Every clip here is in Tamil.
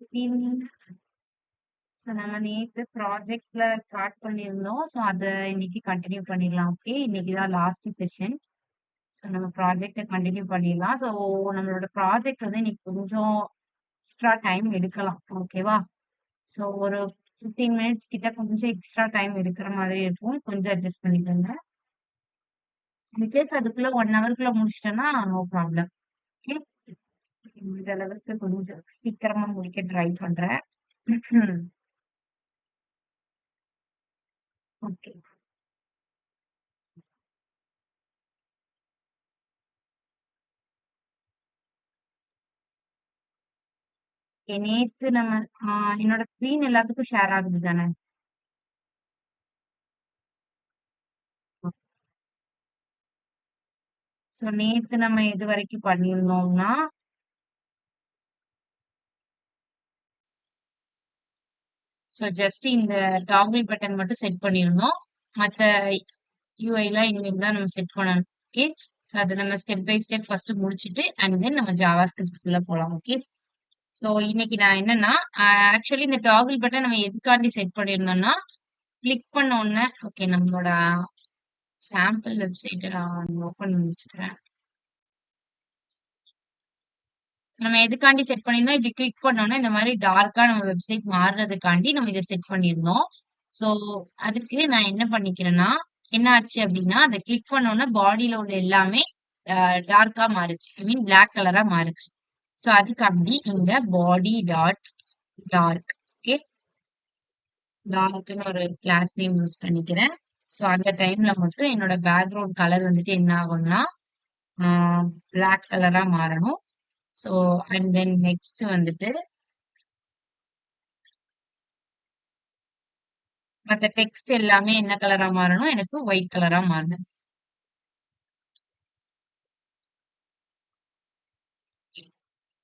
ஈவினிங். ஸோ நம்ம நேத்து ப்ராஜெக்ட்ல ஸ்டார்ட் பண்ணியிருந்தோம். ஸோ அத இன்னைக்கு கண்டினியூ பண்ணிடலாம். ஓகே. இன்னைக்கு தான் லாஸ்ட் செஷன். ஸோ நம்ம ப்ராஜெக்ட கண்டினியூ பண்ணிடலாம். ஸோ நம்மளோட ப்ராஜெக்ட் வந்து இன்னைக்கு கொஞ்சம் எக்ஸ்ட்ரா டைம் எடுக்கலாம். ஓகேவா? ஸோ ஒரு 15 மினிட்ஸ் கிட்ட கொஞ்சம் எக்ஸ்ட்ரா டைம் எடுக்கிற மாதிரி இருக்கும். கொஞ்சம் அட்ஜஸ்ட் பண்ணிக்கோங்க. இன்கேஸ் அதுக்குள்ள 1 ஹவர்க்குள்ள முடிச்சிட்டேன்னா நோ ப்ராப்ளம். ஓகே. முடிஞ்ச அளவுக்கு கொஞ்சம் சீக்கிரமா முடிக்க ட்ரை பண்றேன். ஓகே. நேத்து நம்ம என்னோட ஸ்கிரீன் எல்லாத்துக்கும் ஷேர் ஆகுது தானே? சோ நேத்து நம்ம எது வரைக்கும் பண்ணியிருந்தோம்னா, சோ ஜஸ்ட் இந்த டாகிள் பட்டன் மட்டும் செட் பண்ணியிருந்தோம். மத்த யூஐலாம் இனிமேல் தான் நம்ம செட் பண்ணணும். ஓகே. சோ அத நம்ம ஸ்டெப் பை ஸ்டெப் ஃபர்ஸ்ட் முடிச்சுட்டு அண்ட் தென் நம்ம ஜாவா ஸ்கிரிப்ட் குள்ள போலாம். ஓகே. சோ இன்னைக்கு நான் என்னன்னா, ஆக்சுவலி இந்த டாகிள் பட்டன் நம்ம எதுக்காண்டி செட் பண்ணியிருந்தோம்னா, கிளிக் பண்ண உடனே ஓகே நம்மளோட சாம்பிள் வெப்சைட்ட நான் ஓப்பன் பண்ணி வச்சுக்கிறேன். நம்ம எதுக்காண்டி செட் பண்ணியிருந்தோம், இப்படி கிளிக் பண்ணோம்னா இந்த மாதிரி டார்க்கா நம்ம வெப்சைட் மாறுறதுக்காண்டி நம்ம இதை செட் பண்ணியிருந்தோம். ஸோ அதுக்கு நான் என்ன பண்ணிக்கிறேன்னா, என்ன ஆச்சு அப்படின்னா, அதை கிளிக் பண்ணோம்னா பாடியில உள்ள எல்லாமே டார்க்கா மாறுச்சு. ஐ மீன் பிளாக் கலரா மாறுச்சு. ஸோ அதுக்காண்டி இங்க பாடி டாட் டார்க், ஓகே, டார்க்னு ஒரு கிளாஸ் நேம் யூஸ் பண்ணிக்கிறேன். ஸோ அந்த டைம்ல மட்டும் என்னோட பேக்ரவுண்ட் கலர் வந்துட்டு என்ன ஆகும்னா பிளாக் கலரா மாறணும். ஸோ அண்ட் தென் நெக்ஸ்ட் வந்துட்டு மத்த டெக்ஸ்ட் எல்லாமே என்ன கலரா மாறணும்? எனக்கு ஒயிட் கலரா மாறணும்.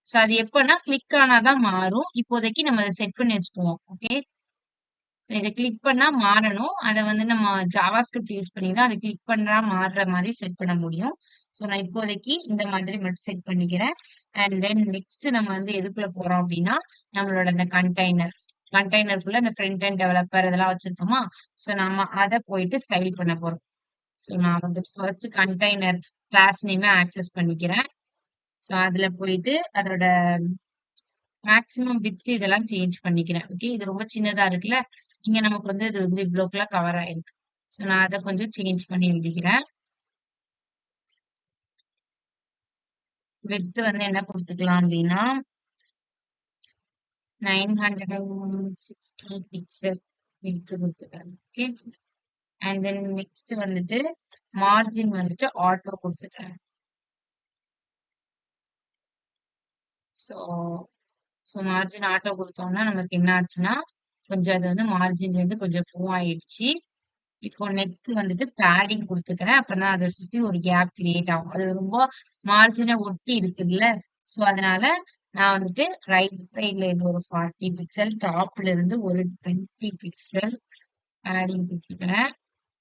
சோ அது எப்பன்னா கிளிக் ஆனாதான் மாறும். இப்போதைக்கு நம்ம அத செட் பண்ணி வச்சுக்குவோம். ஓகே. இத கிளிக் பண்ணா மாறணும். அத வந்து நம்ம ஜாவா ஸ்கிரிப்ட் யூஸ் பண்ணி தான் அத கிளிக் பண்றா மாறுற மாதிரி செட் பண்ண முடியும். சோ நான் இப்போதைக்கு இந்த மாதிரி மட்டும் செட் பண்ணிக்கிறேன். அண்ட் தென் நெக்ஸ்ட் நம்ம வந்து எதுக்குள்ள போறோம் அப்படின்னா, நம்மளோட அந்த கண்டெய்னருக்குள்ள இந்த ஃப்ரண்ட் அண்ட் டெவலப்பர் இதெல்லாம் வச்சிருக்கோமா? சோ நம்ம அத போயிட்டு ஸ்டைல் பண்ண போறோம். சோ நான் வந்து ஃபர்ஸ்ட் கண்டெய்னர் கிளாஸ் நேம ஆக்சஸ் பண்ணிக்கிறேன். சோ அதுல போயிட்டு அதோட மேக்ஸிமம் வித் இதெல்லாம் சேஞ்ச் பண்ணிக்கிறேன். ஓகே. இது ரொம்ப சின்னதா இருக்குல்ல. இங்க நமக்கு வந்து இது வந்து இவ்ளோக்குள்ள கவர் ஆயிருக்கு. சோ நான் அத கொஞ்சம் சேஞ்ச் பண்ணி எழுதிக்கிறேன். வித் வந்து என்ன குடுத்துக்கலாம் அப்டின்னா, 960 பிக்சல் விட்த் குடுத்துக்கிறேன். ஓகே. அண்ட் தென் நெக்ஸ்ட் வந்துட்டு மார்ஜின் வந்துட்டு ஆட்டோ குடுத்துக்கிறேன். சோ சோ மார்ஜின் ஆட்டோ குடுத்தோம்னா நமக்கு என்ன ஆச்சுன்னா, கொஞ்சம் அது வந்து மார்ஜின்ல இருந்து கொஞ்சம் மூவ் ஆயிடுச்சு. இப்போ நெக்ஸ்ட் வந்துட்டு பேடிங் குடுத்துக்கிறேன். அப்பதான் அத சுத்தி ஒரு கேப் கிரியேட் ஆகும். அது ரொம்ப மார்ஜின ஒட்டி இருக்குதுல்ல. சோ அதனால நான் வந்துட்டு ரைட் சைட்ல இருந்து ஒரு 40 பிக்சல், டாப்ல இருந்து ஒரு 20 பிக்சல் பேடிங் குடுத்துக்கிறேன்.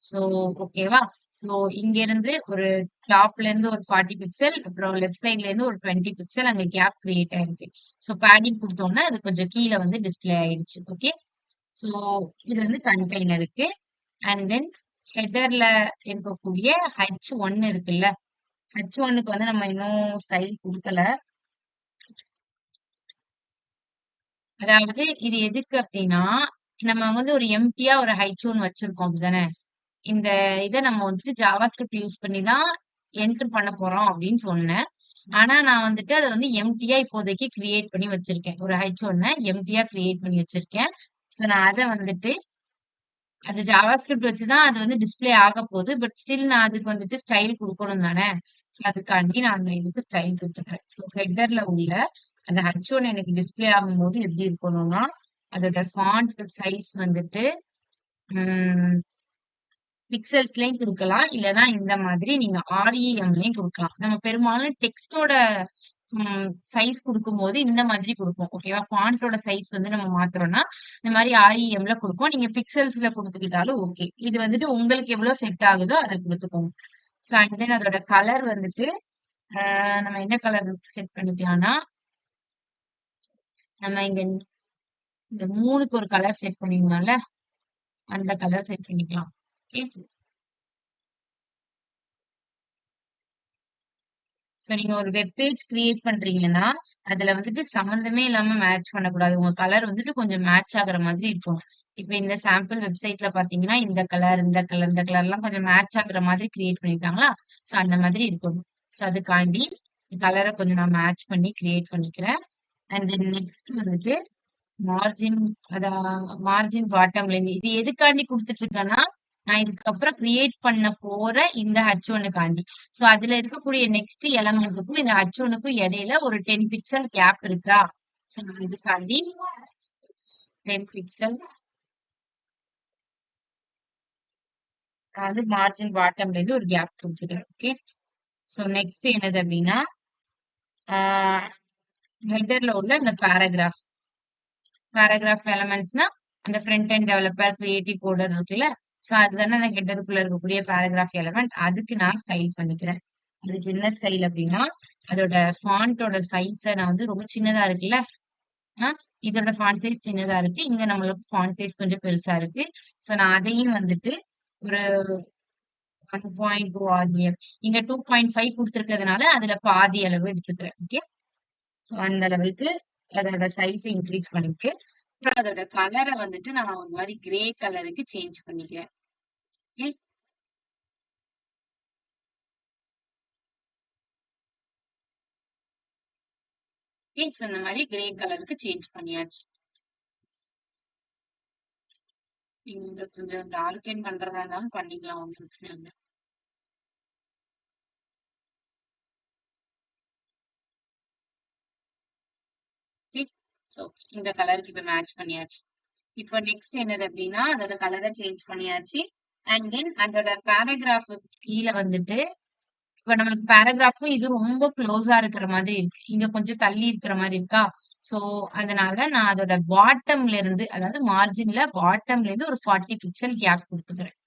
சோ ஓகேவா? சோ இங்க இருந்து ஒரு டாப்ல இருந்து ஒரு 40 பிக்சல், அப்புறம் லெஃப்ட் சைட்ல இருந்து ஒரு 20 பிக்சல் அங்க கேப் கிரியேட் ஆயிருக்கு. சோ பேடிங் குடுத்தோம்னா அது கொஞ்சம் கீழ வந்து டிஸ்ப்ளே ஆயிடுச்சு. ஓகே. சோ இது வந்து கண்டெய்னருக்கு. அண்ட் தென் ஹெடர்ல இருக்கக்கூடிய H1 இருக்குல்ல. H1க்கு வந்து நம்ம இன்னும் ஸ்டைல் குடுக்கல. அதாவது இது எதுக்கு அப்டின்னா, நம்ம வந்து ஒரு எம்ப்டியா ஒரு H1 வச்சிருக்கோம் அப்படிதானே? இந்த இத நம்ம வந்துட்டு ஜாவா ஸ்கிரிப்ட் யூஸ் பண்ணி தான் என்டர் பண்ண போறோம் அப்படின்னு சொன்னேன். ஆனா நான் வந்துட்டு அத வந்து எம்ப்டியா இப்போதைக்கு கிரியேட் பண்ணி வச்சிருக்கேன். ஒரு H1 எம்ப்டியா கிரியேட் பண்ணி வச்சிருக்கேன். சோ நான் அத வந்துட்டு அது ஜாவா ஸ்கிரிப்ட் வச்சு தான் அது வந்து டிஸ்ப்ளே ஆகப்போது. பட் ஸ்டில் நான் அதுக்கு வந்துட்டு ஸ்டைல் குடுக்கணும் தானே! அதுக்காண்டி நான் அந்த இதுக்கு ஸ்டைல் குடுத்துக்கிறேன். ஸோ ஹெட்டர்ல உள்ள அந்த H1 எனக்கு டிஸ்ப்ளே ஆகும்போது எப்படி இருக்கணும்னா, அதோட ஃபாண்ட் சைஸ் வந்துட்டு ம் பிக்சல்ஸ்லயும் குடுக்கலாம். இல்லன்னா இந்த மாதிரி நீங்க REMலயும் குடுக்கலாம். நம்ம பெரும்பாலும் டெக்ஸ்ட்டோட சைஸ் குடுக்கும்போது இந்த மாதிரி குடுப்போம். ஓகேவா? ஃபாண்ட்டோட சைஸ் வந்து நம்ம மாத்துறோம்னா, இந்த மாரி REMல குடுப்போம். நீங்க பிக்சல்ஸ்ல குடுத்துக்கிட்டாலும் ஓகே. இது வந்துட்டு உங்களுக்கு எவ்வளோ செட் ஆகுதோ அத குடுத்துக்கோங்க. ஸோ அண்ட் தென் அதோட கலர் வந்துட்டு, நம்ம என்ன கலர் செட் பண்ணிக்கலாம்னா, நம்ம இங்க இந்த 3க்கு ஒரு கலர் செட் பண்ணியிருந்தோம்ல, அந்த கலர் செட் பண்ணிக்கலாம். ஓகே. சோ நீங்க ஒரு வெப் பேஜ் கிரியேட் பண்றீங்கன்னா, அதுல வந்துட்டு சம்மந்தமே இல்லாம மேட்ச் பண்ணக்கூடாது. உங்க கலர் வந்துட்டு கொஞ்சம் மேட்ச் ஆகுற மாதிரி இருக்கும். இப்ப இந்த சாம்பிள் வெப்சைட்ல பாத்தீங்கன்னா, இந்த கலர், இந்த கலர், இந்த கலர்லாம் கொஞ்சம் மேட்ச் ஆகுற மாதிரி கிரியேட் பண்ணியிருக்காங்களா? சோ அந்த மாதிரி இருக்கணும். சோ அதுக்காண்டி கலர கொஞ்சம் நான் மேட்ச் பண்ணி கிரியேட் பண்ணிக்கிறேன். அண்ட் தென் நெக்ஸ்ட் வந்துட்டு மார்ஜின் மார்ஜின் பாட்டம்ல இருந்து இது எதுக்காண்டி குடுத்துட்டு இருக்கேன்னா, நான் இதுக்கப்புறம் கிரியேட் பண்ண போற இந்த H1க்காண்டி. சோ அதுல இருக்கக்கூடிய நெக்ஸ்ட் எலமெண்ட்டுக்கும் இந்த H1க்கும் இடையில ஒரு 10 பிக்சல் கேப் இருக்கா? சோ நான் இதுக்காண்டி 10 பிக்சல் நான் வந்து மார்ஜின் பாட்டம்ல இருந்து ஒரு கேப் குடுத்துக்கிறேன். ஓகே. சோ நெக்ஸ்ட் என்னது அப்படின்னா, ஹெட்டர்ல உள்ள இந்த பேராகிராஃப் எலமெண்ட்ஸ்னா அந்த front end developer creative coder இருக்குல்ல, சோ அதுதானே அந்த ஹெட்டருக்குள்ள இருக்கக்கூடிய பேராகிராஃப் எலமெண்ட். அதுக்கு நான் ஸ்டைல் பண்ணிக்கிறேன். அதுக்கு என்ன ஸ்டைல் அப்படின்னா, அதோட ஃபாண்டோட சைஸ நான் வந்து ரொம்ப சின்னதா இருக்குல்ல, இதோட ஃபாண்ட் சைஸ் சின்னதா இருக்கு, இங்க நம்மளுக்கு ஃபாண்ட் சைஸ் கொஞ்சம் பெருசா இருக்கு. சோ நான் அதையும் வந்துட்டு ஒரு 1.2 ஆர்டிஎம், இங்க 2.5 கொடுத்திருக்கிறதுனால அதுல பாதி அளவு எடுத்துக்கிறேன். ஓகே. அந்த லெவலுக்கு அதோட சைஸ் இன்க்ரீஸ் பண்ணிட்டு, அப்புறம் அதோட கலர வந்துட்டு நான் ஒரு மாரி கிரே கலருக்கு சேஞ்ச் பண்ணிக்கிறேன். ஓகே. ஓகே. சோ இந்த மாரி கிரே கலருக்கு சேஞ்ச் பண்ணியாச்சு. நீங்க கொஞ்சம் டார்க்கன் பண்றதா இருந்தாலும் பண்ணிக்கலாம். ஒண்ணும் பிரச்சனை இல்ல. ஓகே. சோ இந்த கலருக்கு இப்ப மேட்ச் பண்ணியாச்சு. இப்போ நெக்ஸ்ட் என்னது அப்படின்னா, அதோட கலர சேஞ்ச் பண்ணியாச்சு. அண்ட் தென் அதோட பேராகிராஃப்க்கு கீழ வந்துட்டு இப்ப நம்மளுக்கு பேராகிராஃபும் இது ரொம்ப க்ளோஸா இருக்கிற மாதிரி இருக்கு. இங்க கொஞ்சம் தள்ளி இருக்கிற மாரி இருக்கா? சோ, அதனால நான் அதோட பாட்டம்ல இருந்து, அதாவது மார்ஜின்ல பாட்டம்ல இருந்து ஒரு 40 பிக்சல் கேப் குடுத்துக்கிறேன்.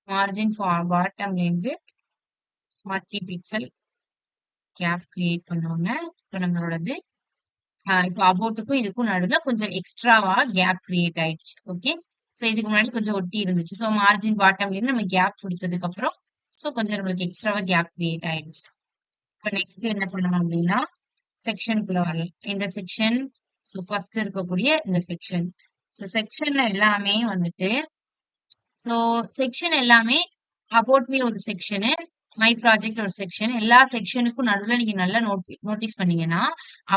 மார்ஜின் பாட்டம்ல இருந்து 40 பிக்சல் கேப் கிரியேட் பண்ணோங்க. இப்ப நம்மளோடது இப்போ அபோட்டுக்கும் இதுக்கும் நடுவுல கொஞ்சம் எக்ஸ்ட்ராவா கேப் கிரியேட் ஆயிடுச்சு. ஓகே. சோ இதுக்கு முன்னாடி கொஞ்சம் ஒட்டி இருந்துச்சு. சோ மார்ஜின் பாட்டம்ல இருந்து நம்ம கேப் குடுத்ததுக்கு அப்புறம், சோ கொஞ்சம் நம்மளுக்கு எக்ஸ்ட்ராவா கேப் கிரியேட் ஆயிடுச்சு. இப்ப நெக்ஸ்ட் என்ன பண்ணணும் அப்படின்னா, செக்ஷனுக்குள்ள வரலாம். இந்த செக்ஷன், சோ ஃபர்ஸ்ட் இருக்கக்கூடிய இந்த செக்ஷன். சோ செக்ஷன்ல எல்லாமே வந்துட்டு, சோ செக்ஷன் எல்லாமே அபௌட் மீ ஒரு செக்ஷனு, மை ப்ராஜெக்ட் ஒரு செக்ஷன். எல்லா செக்ஷனுக்கும் நடுவுல நீங்க நல்லா நோட்டீஸ் பண்ணீங்கன்னா,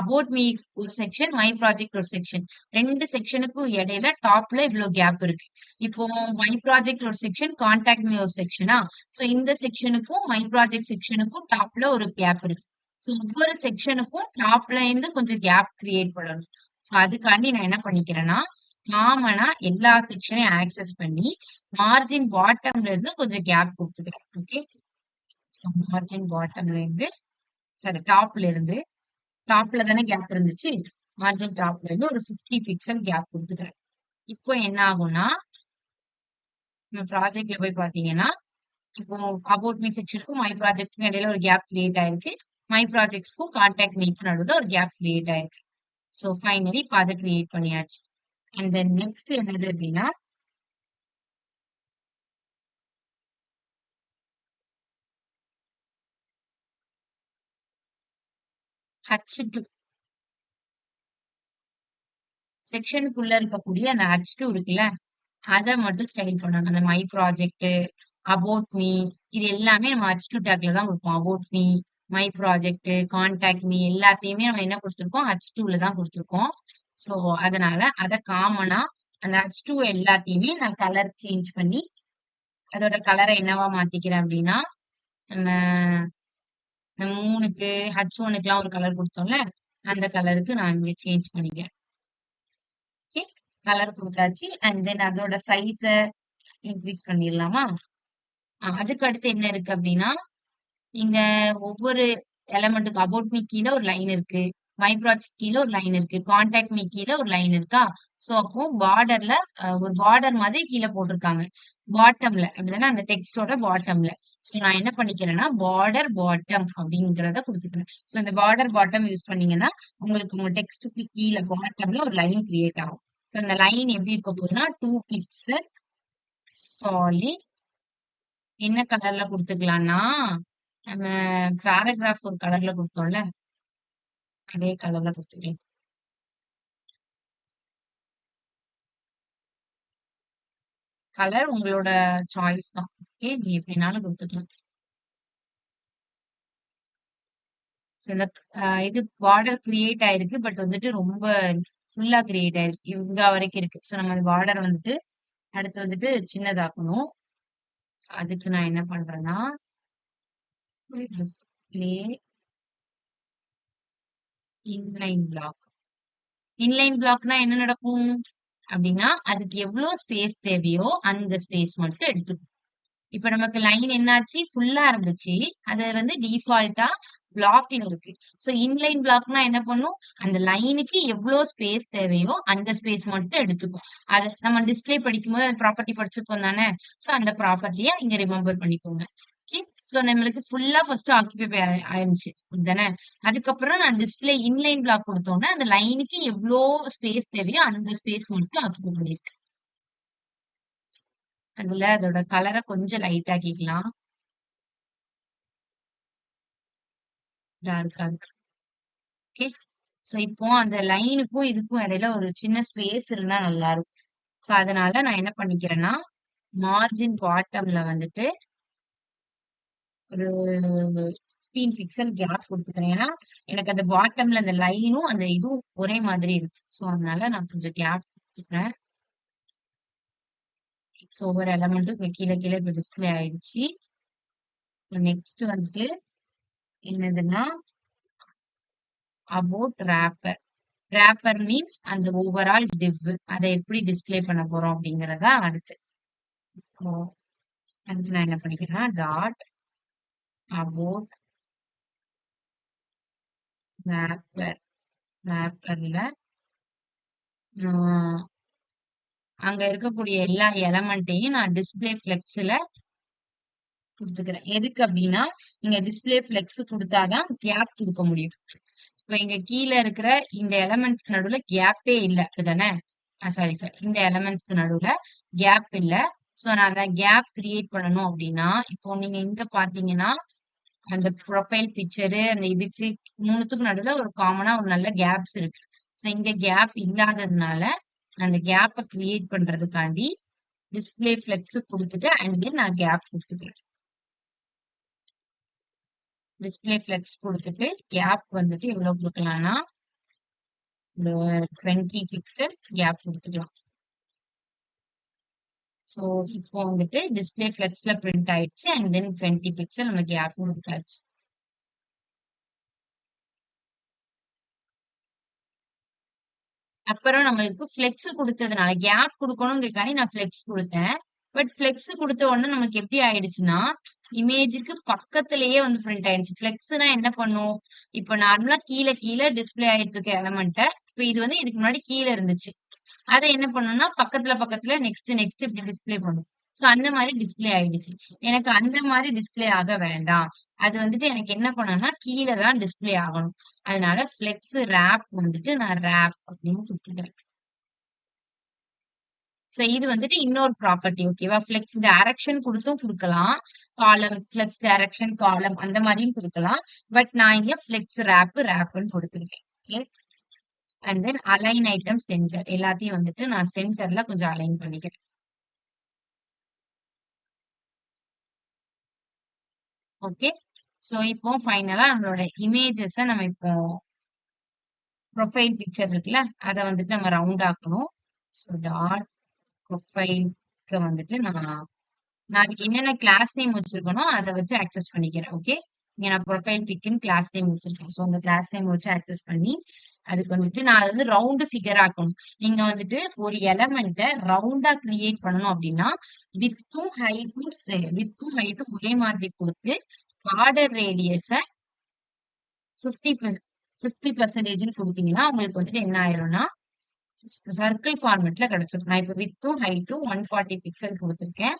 அபௌட் மீ ஒரு செக்ஷன், மை ப்ராஜெக்ட் ஒரு செக்ஷன். 2 செக்ஷனுக்கும் இடையில டாப்ல இவ்ளோ கேப் இருக்கு. இப்போ மை ப்ராஜெக்ட் ஒரு செக்ஷன், கான்டாக்ட் மீ ஒரு செக்ஷனா? சோ இந்த செக்ஷனுக்கும் மை ப்ராஜெக்ட் செக்ஷனுக்கும் டாப்ல ஒரு கேப் இருக்கு. சோ ஒவ்வொரு செக்ஷனுக்கும் டாப்ல இருந்து கொஞ்சம் கேப் கிரியேட் பண்ணணும். சோ அதுக்காண்டி நான் என்ன பண்ணிக்கிறேன்னா, காமனா எல்லா செக்ஷனையும் ஆக்சஸ் பண்ணி, மார்ஜின் பாட்டம்ல இருந்து கொஞ்சம் கேப் குடுத்துக்கிறேன். ஓகே. மார்ஜின் பாட்டம்ல இருந்து சாரி டாப்ல தானே கேப் இருந்துச்சு. மார்ஜின் டாப்ல இருந்து ஒரு 50 பிக்சல் கேப் குடுத்துக்கிறேன். இப்போ என்ன ஆகும்னா, நம்ம ப்ராஜெக்ட்ல போய் பார்த்தீங்கன்னா, இப்போ அபௌட் மீ செக்ஷனுக்கும் மை ப்ராஜெக்ட்க்கும் இடையில ஒரு கேப் கிரியேட் ஆயிருக்கு. மை ப்ராஜெக்ட்ஸ்க்கும் கான்டாக்ட் மீக்கும் நடுவுல ஒரு கேப் கிரியேட் ஆயிருக்கு. சோ ஃபைனலி இப்ப அத கிரியேட் பண்ணியாச்சு. அண்ட் தென் நெக்ஸ்ட் என்னது அப்படின்னா, H2 செக்ஷனுக்குள்ள இருக்கக்கூடிய அந்த H2 இருக்குல்ல, அத மட்டும் ஸ்டைல் பண்ணணும். அந்த மை ப்ராஜெக்ட், அபௌட் மீ இது எல்லாமே நம்ம H2 டேக்ல தான் குடுப்போம். About me, my project, contact me எல்லாத்தையுமே நம்ம என்ன குடுத்துருக்கோம்? H2ல தான் குடுத்துருக்கோம். சோ அதனால அத காமனா அந்த H2 எல்லாத்தையுமே நான் கலர் சேஞ்ச் பண்ணி, அதோட கலர என்னவா மாத்திக்கிறேன் அப்படின்னா, நம்ம நம்ம 3க்கு H1க்குலாம் ஒரு கலர் குடுத்தோம்ல, அந்த கலருக்கு நான் இங்க சேஞ்ச் பண்ணிக்கிறேன். ஓகே. கலர் குடுத்தாச்சு. அண்ட் தென் அதோட சைஸ இன்கிரீஸ் பண்ணிரலாமா? அதுக்கு அடுத்து என்ன இருக்கு அப்டின்னா, இங்க ஒவ்வொரு எலமெண்ட்டுக்கு அபௌட் மீ கீழ ஒரு லைன் இருக்கு. மை ப்ராஜெக்ட் கீழ ஒரு லைன் இருக்கு. கான்டாக்ட் மீ கீழ ஒரு லைன் இருக்கா? சோ அப்போ பார்டர்ல ஒரு பார்டர் மாதிரி கீழ போட்டிருக்காங்க. பாட்டம்ல அப்படிதானே? அந்த டெக்ஸ்ட்டோட பாட்டம்ல. சோ நான் என்ன பண்ணிக்கிறேன்னா, பார்டர் பாட்டம் அப்படிங்கிறத குடுத்துக்கிறேன். சோ இந்த பார்டர் பாட்டம் யூஸ் பண்ணீங்கன்னா, உங்களுக்கு உங்க டெக்ஸ்ட்க்கு கீழ பாட்டம்ல ஒரு லைன் கிரியேட் ஆகும். சோ அந்த லைன் எப்படி இருக்க போகுதுன்னா, 2 பிக்சல் சாலிட் என்ன கலர்ல குடுத்துக்கலாம்னா, நம்ம பேராகிராஃப் ஒரு கலர்ல குடுத்தோம்ல, அதே கலர்ல குடுத்துக்கலாம். கலர் உங்களோட சாய்ஸ் தான். ஓகே. நீங்க எப்படினாலும் குடுத்துக்கலாம். சோ இந்த இது பார்டர் கிரியேட் ஆயிருக்கு. பட் வந்துட்டு ரொம்ப ஃபுல்லா கிரியேட் ஆயிருக்கு. இங்க வரைக்கும் இருக்கு. சோ நம்ம அந்த பார்டர் வந்துட்டு அடுத்து வந்துட்டு சின்னதாக்கணும். அதுக்கு நான் என்ன பண்றேன்னா, டிஸ்ப்ளே இன்லைன் பிளாக். இன்லைன் பிளாக்னா என்ன நடக்கும்? அப்படின்னா, அதுக்கு எவ்ளோ ஸ்பேஸ் தேவையோ அந்த ஸ்பேஸ் மட்டும் எடுத்துக்கும். இப்ப நமக்கு லைன் என்னாச்சு? ஃபுல்லா இருந்துச்சு. அது வந்து டிஃபால்ட்டா பிளாக்ல இருக்கு. சோ இன்லைன் பிளாக்னா என்ன பண்ணும்? அந்த லைனுக்கு எவ்ளோ ஸ்பேஸ் தேவையோ அந்த ஸ்பேஸ் மட்டும் எடுத்துக்கும். அது நம்ம டிஸ்ப்ளே படிக்கும்போது அந்த ப்ராப்பர்ட்டி படிச்சிருப்போம் தானே? சோ அந்த ப்ராப்பர்ட்டிய இங்க ரிமெம்பர் பண்ணிக்கோங்க. ஓகே. சோ நம்மளுக்கு ஃபுல்லா ஃபர்ஸ்ட் ஆக்குபை ஆயிருந்துச்சு. அப்படிதானே? அதுக்கப்புறம் நான் டிஸ்ப்ளே இன்லைன் பிளாக் குடுத்தோனே, அந்த லைனுக்கு எவ்ளோ ஸ்பேஸ் தேவையோ அந்த ஸ்பேஸ் மட்டும் ஆக்குபை பண்ணிருக்கு. அதுல அதோட கலர கொஞ்சம் லைட் ஆக்கிக்கலாம். டார்க்கா இருக்கு. ஓகே. சோ இப்போ அந்த லைனுக்கும் இதுக்கும் இடையில ஒரு சின்ன ஸ்பேஸ் இருந்தா நல்லா இருக்கும். சோ அதனால நான் என்ன பண்ணிக்கிறேன்னா, மார்ஜின் பாட்டம்ல வந்துட்டு ஒரு 15 பிக்சல் கேப் குடுத்துக்கிறேன். ஏன்னா, எனக்கு அந்த பாட்டம்ல அந்த லைனும், அந்த இதுவும் ஒரே மாதிரி இருக்கு. சோ அதனால நான் கொஞ்சம் கேப் குடுத்துக்கிறேன். சோ ஒவ்வொரு எலமெண்ட்டும் இப்ப கீழ கீழ இப்ப டிஸ்ப்ளே ஆயிடுச்சு. நெக்ஸ்ட் வந்துட்டு என்னதுன்னா, அபௌட் ராப்பர். ராப்பர் மீன்ஸ் அந்த ஓவரால் டிவ். அத எப்படி டிஸ்ப்ளே பண்ண போறோம் அப்படிங்கிறதா அடுத்து. ஸோ அதுக்கு நான் என்ன பண்ணிக்கிறேன்னா, டாட் அபௌட் ராப்பர். ராப்பர்ல அங்க இருக்கக்கூடிய எல்லா எலமெண்ட்டையும் நான் டிஸ்ப்ளே ஃப்ளெக்ஸ்ல குடுத்துக்கிறேன். எதுக்கு அப்படின்னா, நீங்க டிஸ்ப்ளே ஃப்ளெக்ஸ் குடுத்தாதான் கேப் குடுக்க முடியும். இப்ப இங்க கீழ இருக்கிற இந்த எலமெண்ட்ஸ்க்கு நடுவுல கேப்பே இல்ல. அப்படிதானே? Sorry, sorry. இந்த எலமெண்ட்ஸ்க்கு நடுவுல கேப் இல்ல. சோ நான் அந்த கேப் கிரியேட் பண்ணணும் அப்படின்னா, இப்போ நீங்க இங்க பார்த்தீங்கன்னா, அந்த ப்ரொஃபைல் பிக்சரு அந்த இதுக்கு 3த்துக்கும் நடுவுல ஒரு காமனா ஒரு நல்ல கேப்ஸ் இருக்கு. சோ இங்க கேப் இல்லாததுனால, அந்த கேப்ப கிரியேட் பண்றதுக்காண்டி டிஸ்ப்ளே ஃப்ளெக்ஸ் குடுத்துட்டு அண்ட் தென் நான் கேப் குடுத்துக்கிறேன். டிஸ்ப்ளே ஃப்ளெக்ஸ் குடுத்துட்டு கேப் வந்துட்டு எவ்வளவு குடுக்கலாம்னா, ஒரு 20 பிக்சல் கேப் குடுத்துக்கலாம். சோ இப்போ வந்துட்டு டிஸ்ப்ளே ஃப்ளெக்ஸ்ல பிரிண்ட் ஆயிடுச்சு. அண்ட் தென் 20 பிக்சல் நம்ம கேப் குடுத்தாச்சு. அப்புறம் நம்மளுக்கு ஃப்ளெக்ஸ் குடுத்ததுனால கேப் குடுக்கணும்ங்கறதுக்காண்டி நான் ஃப்ளெக்ஸ் குடுத்தேன். பட் ஃப்ளெக்ஸ் குடுத்த உடனே நமக்கு எப்படி ஆயிடுச்சுன்னா, இமேஜுக்கு பக்கத்திலேயே வந்து பிரிண்ட் ஆயிடுச்சு. ஃப்ளெக்ஸ்னா என்ன பண்ணும்? இப்ப நார்மலா கீழ கீழ டிஸ்ப்ளே ஆயிட்டு இருக்க எலமெண்ட்ட, இப்ப இது வந்து இதுக்கு முன்னாடி கீழ இருந்துச்சு. அத என்ன பண்ணும்னா, பக்கத்துல பக்கத்துல நெக்ஸ்ட் நெக்ஸ்ட் இப்படி டிஸ்ப்ளே பண்ணும். சோ அந்த மாரி டிஸ்ப்ளே ஆயிடுச்சு. எனக்கு அந்த மாரி டிஸ்ப்ளே ஆக வேண்டாம். அது வந்துட்டு எனக்கு என்ன பண்ணணும்னா, கீழ தான் டிஸ்ப்ளே ஆகணும். அதனால ஃப்ளெக்ஸ் ராப் வந்துட்டு நான் ராப் அப்படின்னு குடுத்துக்கிறேன். சோ இது வந்துட்டு இன்னொரு ப்ராப்பர்ட்டி ஓகேவா? ஃப்ளெக்ஸ் டைரக்ஷன் குடுத்தும் குடுக்கலாம். காலம், ஃப்ளெக்ஸ் டைரக்ஷன், காலம் அந்த மாரியும் குடுக்கலாம். பட் நான் இங்க ஃப்ளெக்ஸ் ராப்ன்னு குடுத்துருக்கேன். Okay. And then align item centre. எல்லாத்தையும் வந்துட்டு நான் சென்டர்ல கொஞ்சம் அலைன் பண்ணிக்கிறேன். ஓகே. சோ இப்போ ஃபைனலா நம்மளோட இமேஜஸ நம்ம இப்போ ப்ரொஃபைல் பிக்சர் இருக்குல்ல, அத வந்துட்டு நம்ம ரவுண்ட் ஆக்கணும். சோ டாட் ப்ரொஃபைல்க்கு வந்துட்டு நான் நான் அதுக்கு என்னென்ன கிளாஸ் நேம் வச்சிருக்கனோ, அத வச்சு ஆக்சஸ் பண்ணிக்கிறேன். ஓகே. இங்க நான் ப்ரொஃபைல் பிக்ன்னு கிளாஸ் நேம் வச்சிருக்கேன். சோ அந்த கிளாஸ் நேம் வச்சு ஆக்சஸ் பண்ணி, அதுக்கு வந்துட்டு நான் அத வந்து ரவுண்ட் ஃபிகர் ஆக்கணும். நீங்க வந்துட்டு ஒரு எலமெண்ட்ட ரவுண்டா கிரியேட் பண்ணணும் அப்டின்னா, விட்த்தும் ஹைட்டும் ஒரே மாதிரி குடுத்து, பார்டர் ரேடியஸ 50 50% கொடுத்தீங்கன்னா உங்களுக்கு வந்துட்டு என்ன ஆயிரும்னா சர்க்கிள் ஃபார்மேட்ல கிடைச்சிடும். நான் இப்ப வித்தும் ஹைட்டும் 140 பிக்சல் கொடுத்துருக்கேன்.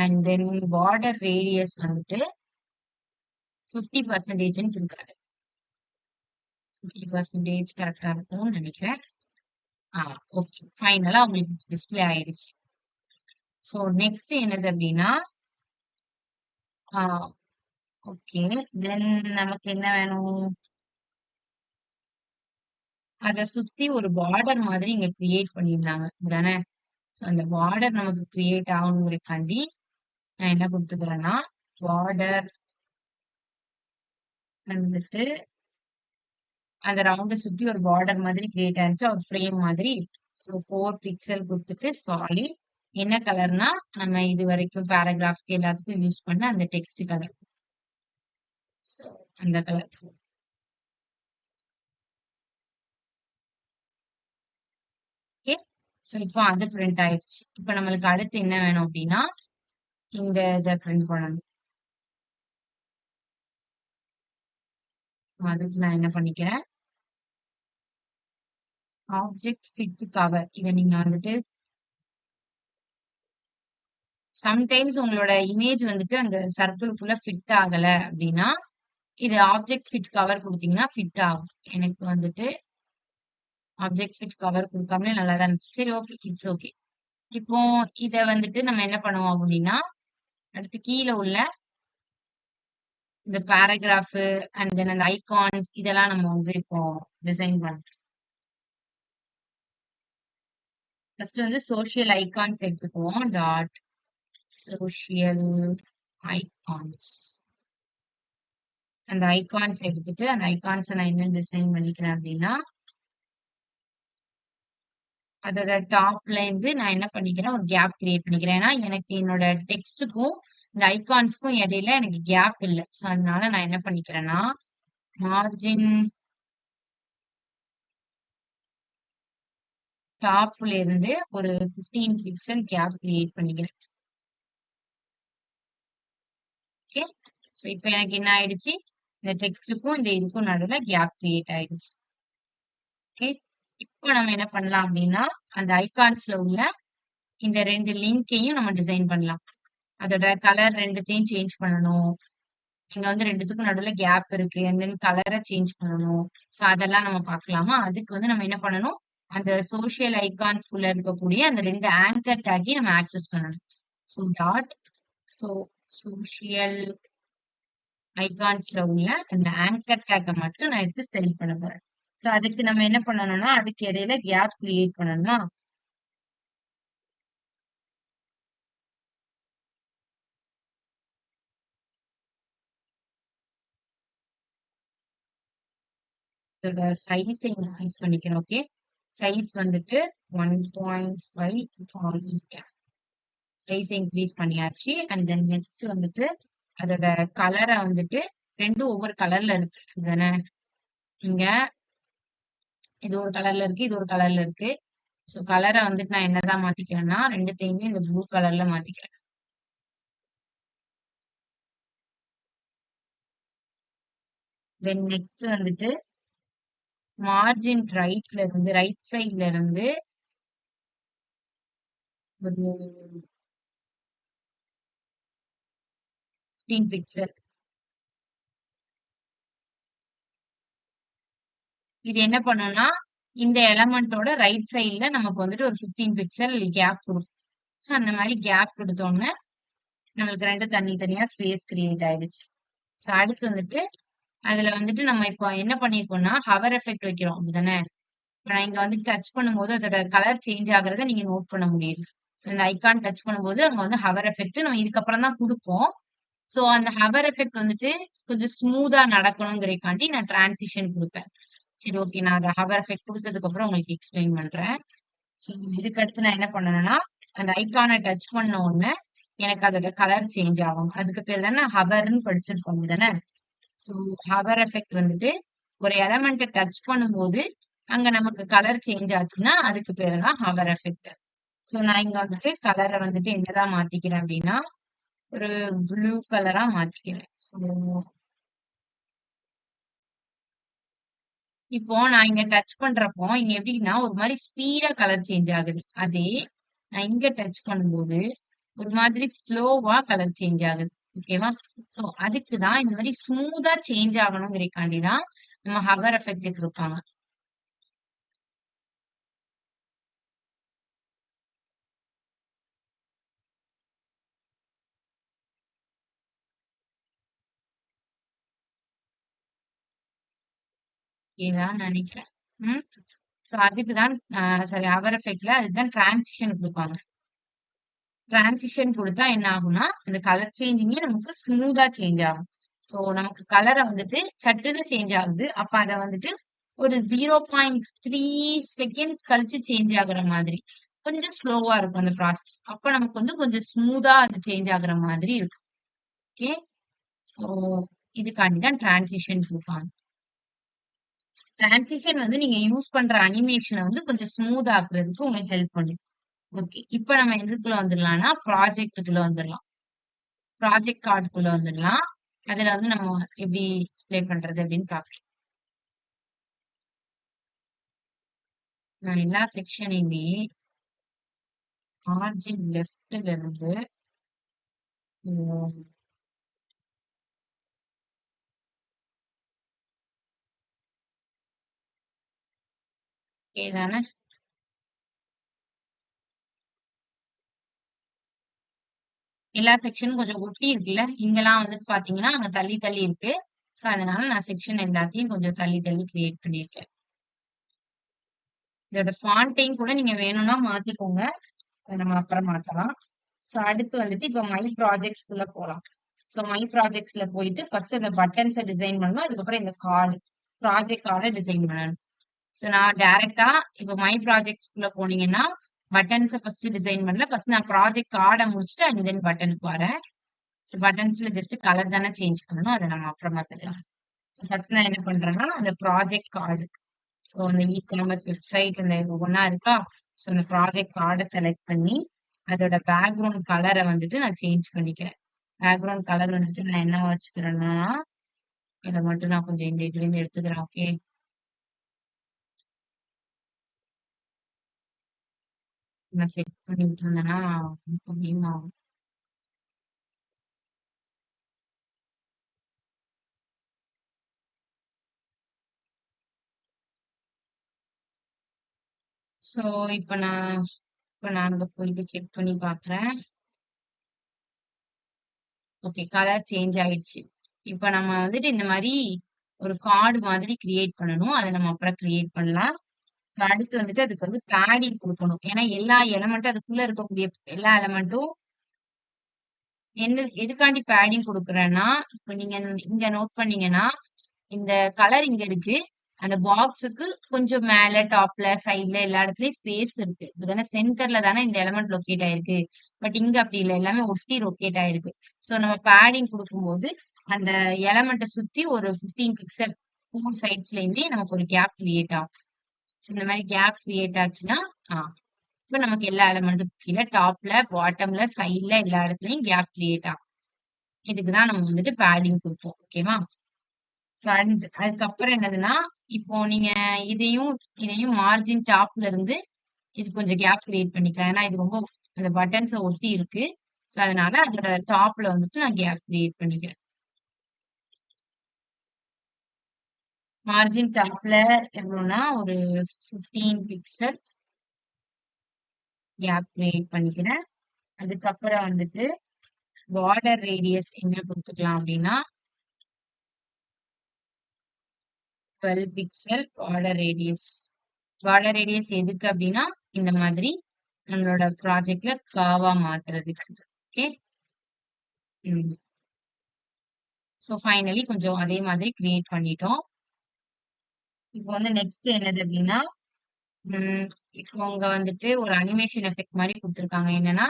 அண்ட் தென் பார்டர் ரேடியஸ் வந்துட்டு 50%ன்னு கொடுக்குறாரு. 50% கரெக்டா இருக்கும்னு நினைக்கிறேன். ஓகே. ஃபைனலா உங்களுக்கு டிஸ்ப்ளே ஆயிடுச்சு. ஸோ நெக்ஸ்ட் என்னது அப்படின்னா ஓகே. தென் நமக்கு என்ன வேணும்? அத சுத்தி ஒரு பார்டர் மாதிரி இங்க கிரியேட் பண்ணியிருந்தாங்க தானே? ஸோ அந்த பார்டர் நமக்கு கிரியேட் ஆகணுங்கிறக்காண்டி நான் என்ன கொடுத்துக்கிறேன்னா பார்டர் வந்துட்டு அந்த ரவுண்ட சுத்தி ஒரு பார்டர் மாதிரி கிரியேட் ஆயிருச்சு. ஒரு ஃப்ரேம் மாதிரி. ஸோ 4 பிக்சல் கொடுத்துட்டு சாலிட் என்ன கலர்னா நம்ம இது வரைக்கும் பேராகிராஃப்க்கு எல்லாத்துக்கும் யூஸ் பண்ண அந்த டெக்ஸ்ட் கலர். ஸோ அந்த கலர். ஓகே. ஸோ இப்போ அது பிரிண்ட் ஆயிடுச்சு. இப்போ நம்மளுக்கு அடுத்து என்ன வேணும் அப்படின்னா இந்த இதை பிரிண்ட் பண்ணணும். ஸோ அதுக்கு நான் என்ன பண்ணிக்கிறேன் ஆப்ஜெக்ட் ஃபிட் கவர் இதை நீங்க வந்துட்டு சம்டைம்ஸ் உங்களோட இமேஜ் வந்துட்டு அந்த சர்க்கிள்குள்ள ஃபிட் ஆகல அப்படின்னா இது ஆப்ஜெக்ட் ஃபிட் கவர் கொடுத்தீங்கன்னா ஃபிட் ஆகும். எனக்கு வந்துட்டு ஆப்ஜெக்ட் ஃபிட் கவர் கொடுக்காமலே நல்லா தான் இருந்துச்சு. சரி ஓகே, இட்ஸ் ஓகே. இப்போ இத வந்துட்டு நம்ம என்ன பண்ணுவோம் அப்படின்னா அடுத்து கீழே உள்ள இந்த பேராகிராஃப் அண்ட் தென் அந்த ஐகான்ஸ் இதெல்லாம் நம்ம வந்து இப்போ டிசைன் பண்ணோம். ஃபர்ஸ்ட் வந்து சோஷியல் ஐகான்ஸ் எடுத்துக்குவோம். Dot social icons. அந்த ஐகான்ஸ் எடுத்துட்டு அந்த ஐகான்ஸை நான் என்ன டிசைன் பண்ணிக்கிறேன் அப்படின்னா அதோட டாப்ல இருந்து நான் என்ன பண்ணிக்கிறேன் ஒரு கேப் கிரியேட் பண்ணிக்கிறேன். ஏன்னா எனக்கு என்னோட டெக்ஸ்டுக்கும் இந்த ஐகான்ஸ்க்கும் இடையில எனக்கு கேப் இல்லை. ஸோ அதனால நான் என்ன பண்ணிக்கிறேன்னா மார்ஜின் டாப்ல இருந்து ஒரு 15 பிக்சல் கேப் கிரியேட் பண்ணிக்கிறேன். ஓகே. ஸோ இப்போ எனக்கு என்ன ஆயிடுச்சு இந்த டெக்ஸ்டுக்கும் இந்த இதுக்கும் நடுவில் கேப் கிரியேட் ஆயிடுச்சு. ஓகே. இப்போ நம்ம என்ன பண்ணலாம் அப்படின்னா அந்த ஐகான்ஸ்ல உள்ள இந்த 2 லிங்கையும் நம்ம டிசைன் பண்ணலாம். அதோட கலர் ரெண்டுத்தையும் சேஞ்ச் பண்ணணும். இங்க வந்து 2த்துக்கும் நடுவுல கேப் இருக்கு. அண்ட் தென் கலரை சேஞ்ச் பண்ணணும். ஸோ அதெல்லாம் நம்ம பார்க்கலாமா? அதுக்கு வந்து நம்ம என்ன பண்ணணும் அந்த சோஷியல் ஐகான்ஸ்குள்ள இருக்கக்கூடிய அந்த 2 ஆங்கர் டேக்கையும் நம்ம ஆக்சஸ் பண்ணணும். ஸோ டாட் ஸோ சோஷியல் ஐகான்ஸ்ல உள்ள அந்த ஆங்கர் டேக்கை மட்டும் நான் எடுத்து செலக்ட் பண்ண போறேன். ஸோ அதுக்கு நம்ம என்ன பண்ணணும்னா அதுக்கு இடையில கேப் கிரியேட் பண்ணணுமா? இதோட சைஸை இன்க்ரீஸ் பண்ணிக்கிறோம். ஓகே. சைஸ் வந்துட்டு 1.5 சைஸ் இன்க்ரீஸ் பண்ணியாச்சு. அண்ட் தென் நெக்ஸ்ட் வந்துட்டு அதோட கலரை வந்துட்டு ரெண்டும் ஒவ்வொரு கலர்ல இருக்கு தானே? இங்க இது ஒரு கலர்ல இருக்கு, இது ஒரு கலர்ல இருக்கு. ஸோ கலரை வந்துட்டு நான் என்னதான் மாத்திக்கிறேன்னா ரெண்டுத்தையுமே இந்த ப்ளூ கலர்ல மாத்திக்கிறேன். தென் நெக்ஸ்ட் வந்துட்டு மார்ஜின் ரைட்ல இருந்து ரைட் சைட்ல இருந்து ஒரு 15 பிக்சல். இது என்ன பண்ணும்னா இந்த எலமெண்டோட ரைட் சைட்ல நமக்கு வந்துட்டு ஒரு 15 பிக்சல் கேப் கொடுக்கும். ஸோ அந்த மாதிரி கேப் கொடுத்தோம்னா நம்மளுக்கு ரெண்டும் தனித்தனியா ஸ்பேஸ் கிரியேட் ஆயிடுச்சு. ஸோ அடுத்து வந்துட்டு அதுல வந்துட்டு நம்ம இப்போ என்ன பண்ணிருக்கோம்னா ஹவர் எஃபெக்ட் வைக்கிறோம் அப்படிதானே? இப்போ நான் இங்க வந்து டச் பண்ணும்போது அதோட கலர் சேஞ்ச் ஆகுறத நீங்க நோட் பண்ண முடியுது. ஸோ இந்த ஐகான் டச் பண்ணும்போது அங்க வந்து ஹவர் எஃபெக்ட் நம்ம இதுக்கப்புறம் தான் கொடுப்போம். ஸோ அந்த ஹவர் எஃபெக்ட் வந்துட்டு கொஞ்சம் ஸ்மூதா நடக்கணுங்கிறக்காண்டி நான் டிரான்சிஷன் கொடுப்பேன். சரி ஓகே. நான் அந்த ஹவர் எஃபெக்ட் கொடுத்ததுக்கு அப்புறம் உங்களுக்கு எக்ஸ்பிளைன் பண்றேன். ஸோ இதுக்கு அடுத்து நான் என்ன பண்ணணும்னா அந்த ஐகானை டச் பண்ண உடனே எனக்கு அதோட கலர் சேஞ்ச் ஆகும். அதுக்கு பேர் தானே ஹவர்ன்னு படிச்சிருக்கோம் தானே? ஸோ ஹவர் எஃபெக்ட் வந்துட்டு ஒரு எலமெண்ட்டை டச் பண்ணும்போது அங்க நமக்கு கலர் சேஞ்ச் ஆச்சுன்னா அதுக்கு பேரு தான் ஹவர் எஃபெக்ட். ஸோ நான் இங்க வந்துட்டு கலரை வந்துட்டு என்னதான் மாத்திக்கிறேன் அப்படின்னா ஒரு ப்ளூ கலரா மாத்திக்கிறேன். ஸோ இப்போ நான் இங்க டச் பண்றப்போ, இங்க எப்படின்னா ஒரு மாரி ஸ்பீடா கலர் சேஞ்ச் ஆகுது. அதே நான் இங்க டச் பண்ணும்போது, ஒரு மாதிரி ஸ்லோவா கலர் சேஞ்ச் ஆகுது. ஓகேவா? சோ அதுக்கு தான் இந்த மாரி ஸ்மூத்தா சேஞ்ச் ஆகணுங்கிறதுக்காண்டி தான் நம்ம ஹவர் எஃபெக்ட் குடுப்பாங்க. ஓகேதான் நெனைக்கிறேன். ம். சோ அதுக்கு தான் சாரி ஹவர் எஃபெக்ட்ல அதுக்கு தான் டிரான்சிஷன் குடுப்பாங்க. டிரான்சிஷன் குடுத்தா என்ன ஆகும்னா, அந்த கலர் சேஞ்சிங்கே நமக்கு ஸ்மூத்தா சேஞ்ச் ஆகும். சோ நமக்கு கலர வந்துட்டு சட்டுன்னு சேஞ்ச் ஆகுது. அப்ப அத வந்துட்டு ஒரு 0.3 செகண்ட்ஸ் கழிச்சு சேஞ்ச் ஆகுற மாதிரி. கொஞ்சம் ஸ்லோவா இருக்கும் அந்த ப்ராசஸ். அப்ப நமக்கு வந்து கொஞ்சம் ஸ்மூத்தா அது சேஞ்ச் ஆகுற மாதிரி இருக்கும். ஓகே. சோ இதுக்காண்டி தான் டிரான்சிஷன் குடுப்பாங்க. டிரான்சிஷன் வந்து நீங்க யூஸ் பண்ற அனிமேஷன வந்து கொஞ்சம் ஸ்மூத் ஆக்குறதுக்கு உங்களுக்கு ஹெல்ப் பண்ணும். ஓகே. இப்ப நம்ம எதுக்குள்ள வந்துரலாம்னா, ப்ராஜெக்ட்க்குள்ள வந்துரலாம். ப்ராஜெக்ட் கார்டுக்குள்ள வந்துடலாம். அதுல வந்து நம்ம எப்படி டிஸ்ப்ளே பண்றது அப்படின்னு பார்க்கலாம். நான் எல்லா செக்ஷனையுமே மார்ஜின் லெஃப்ட்ல இருந்து ஓகே தானே? எல்லா செக்ஷனும் கொஞ்சம் ஒட்டி இருக்குல்ல. இங்கெல்லாம் வந்து பாத்தீங்கன்னா, அங்க தள்ளி தள்ளி இருக்கு. சோ அதனால நான் செக்ஷன் எல்லாத்தையும் கொஞ்சம் தள்ளி தள்ளி கிரியேட் பண்ணியிருக்கேன். இதோட ஃபாண்ட்டையும் கூட நீங்க வேணும்னா மாத்திக்கோங்க. அத நம்ம அப்புறம் மாத்தலாம். சோ அடுத்து வந்துட்டு இப்ப மை ப்ராஜெக்ட்ஸ்குள்ள போலாம். சோ மை ப்ராஜெக்ட்ஸ்ல போயிட்டு ஃபர்ஸ்ட் இந்த பட்டன்ஸ டிசைன் பண்ணணும். அதுக்கப்புறம் இந்த கார்டு, ப்ராஜெக்ட் கார்ட டிசைன் பண்ணணும். சோ நான் டைரக்ட்டா இப்ப மை ப்ராஜெக்ட்ஸ்குள்ள போனீங்கன்னா, பட்டன்ஸ ஃபர்ஸ்ட் டிசைன் பண்ணல. ஃபர்ஸ்ட் நான் ப்ராஜெக்ட் கார்ட முடிச்சுட்டு அண்ட் தென் பட்டனுக்கு வரேன். சோ பட்டன்ஸ்ல ஜஸ்ட் கலர் தானே சேஞ்ச் பண்ணணும். அத நம்ம அப்புறமா பார்த்துக்கலாம். சோ ஃபர்ஸ்ட் நான் என்ன பண்றேன்னா, அந்த ப்ராஜெக்ட் கார்டு. சோ அந்த இ-காமர்ஸ் வெப்சைட் அந்த ஒவ்வொன்னா இருக்கா? சோ அந்த ப்ராஜெக்ட் கார்ட செலக்ட் பண்ணி, அதோட பேக்கிரவுண்ட் கலர வந்துட்டு நான் சேஞ்ச் பண்ணிக்கிறேன். பேக்கிரவுண்ட் கலர் வந்துட்டு நான் என்னவா வச்சுக்கிறேன்னா, இத மட்டும் நான் கொஞ்சம் இந்த இதுலருந்து எடுத்துக்கிறேன். ஓகே. நான் செட் பண்ணிட்டு இருந்தேன்னா, அதிகமா சோ இப்ப நான் அங்க போயிட்டு செக் பண்ணி பார்க்குறேன். ஓகே கலர் சேஞ்ச் ஆயிடுச்சு. இப்ப நம்ம வந்துட்டு இந்த மாரி ஒரு கார்டு மாதிரி கிரியேட் பண்ணணும். அத நம்ம அப்புறம் கிரியேட் பண்ணலாம். அடுத்து வந்துட்டு அதுக்கு வந்து பேடிங் குடுக்கணும். ஏன்னா எல்லா எலமெண்ட்டும் அதுக்குள்ள இருக்கக்கூடிய எல்லா எலமெண்ட்டும் எதுக்காண்டி பேடிங் குடுக்குறேன்னா, இப்ப நீங்க இங்க நோட் பண்ணீங்கன்னா, இந்த கலர் இங்க இருக்கு. அந்த பாக்ஸுக்கு கொஞ்சம் மேல, டாப்ல, சைட்ல எல்லா இடத்துலயும் ஸ்பேஸ் இருக்கு. இப்பதானே சென்டர்ல தானே இந்த எலிமெண்ட் லொக்கேட் ஆயிருக்கு. பட் இங்க அப்படி இல்ல. எல்லாமே ஒட்டி லொக்கேட் ஆயிருக்கு. சோ நம்ம பேடிங் குடுக்கும்போது, அந்த எலிமெண்ட்ட சுத்தி ஒரு 15 பிக்சல் 4 சைட்ஸ்லயுமே நமக்கு ஒரு கேப் கிரியேட் ஆகும். சோ இந்த மாரி கேப் கிரியேட் ஆச்சுன்னா, ஆ இப்ப நமக்கு எல்லா எலிமெண்ட்டுக்கும் கீழ டாப்ல, பாட்டம்ல, சைட்ல எல்லா இடத்துலயும் கேப் கிரியேட் ஆகும். இதுக்கு தான் நம்ம வந்துட்டு பேடிங் குடுப்போம். ஓகேவா? சோ அதுக்கப்புறம் என்னதுன்னா, இப்போ நீங்க இதையும் இதையும் மார்ஜின் டாப்ல இருந்து இது கொஞ்சம் கேப் கிரியேட் பண்ணிக்கலாம். ஏன்னா இது ரொம்ப அந்த பட்டன்ஸ ஒட்டி இருக்கு. சோ அதனால அதோட டாப்ல வந்துட்டு நான் கேப் கிரியேட் பண்ணிக்கிறேன். மார்ஜின் டாப்ல எவ்வளோனா ஒரு 15 பிக்சல் கேப் கிரியேட் பண்ணிக்கிறேன். அதுக்கப்புறம் வந்துட்டு பார்டர் ரேடியஸ் என்ன குடுத்துக்கலாம் அப்டின்னா, 12 pixel border radius. Border radius எதுக்கு அப்டின்னா, இந்த மாதிரி நம்மளோட ப்ராஜெக்ட்ல கர்வா மாத்துறதுக்கு. ஓகே. ம். சோ ஃபைனலி கொஞ்சம் அதே மாதிரி கிரியேட் பண்ணிட்டோம். இப்போ வந்து நெக்ஸ்ட் என்னது அப்டின்னா, ம் இப்போ அங்க வந்துட்டு ஒரு அனிமேஷன் எஃபெக்ட் மாரி குடுத்துருக்காங்க. என்னன்னா,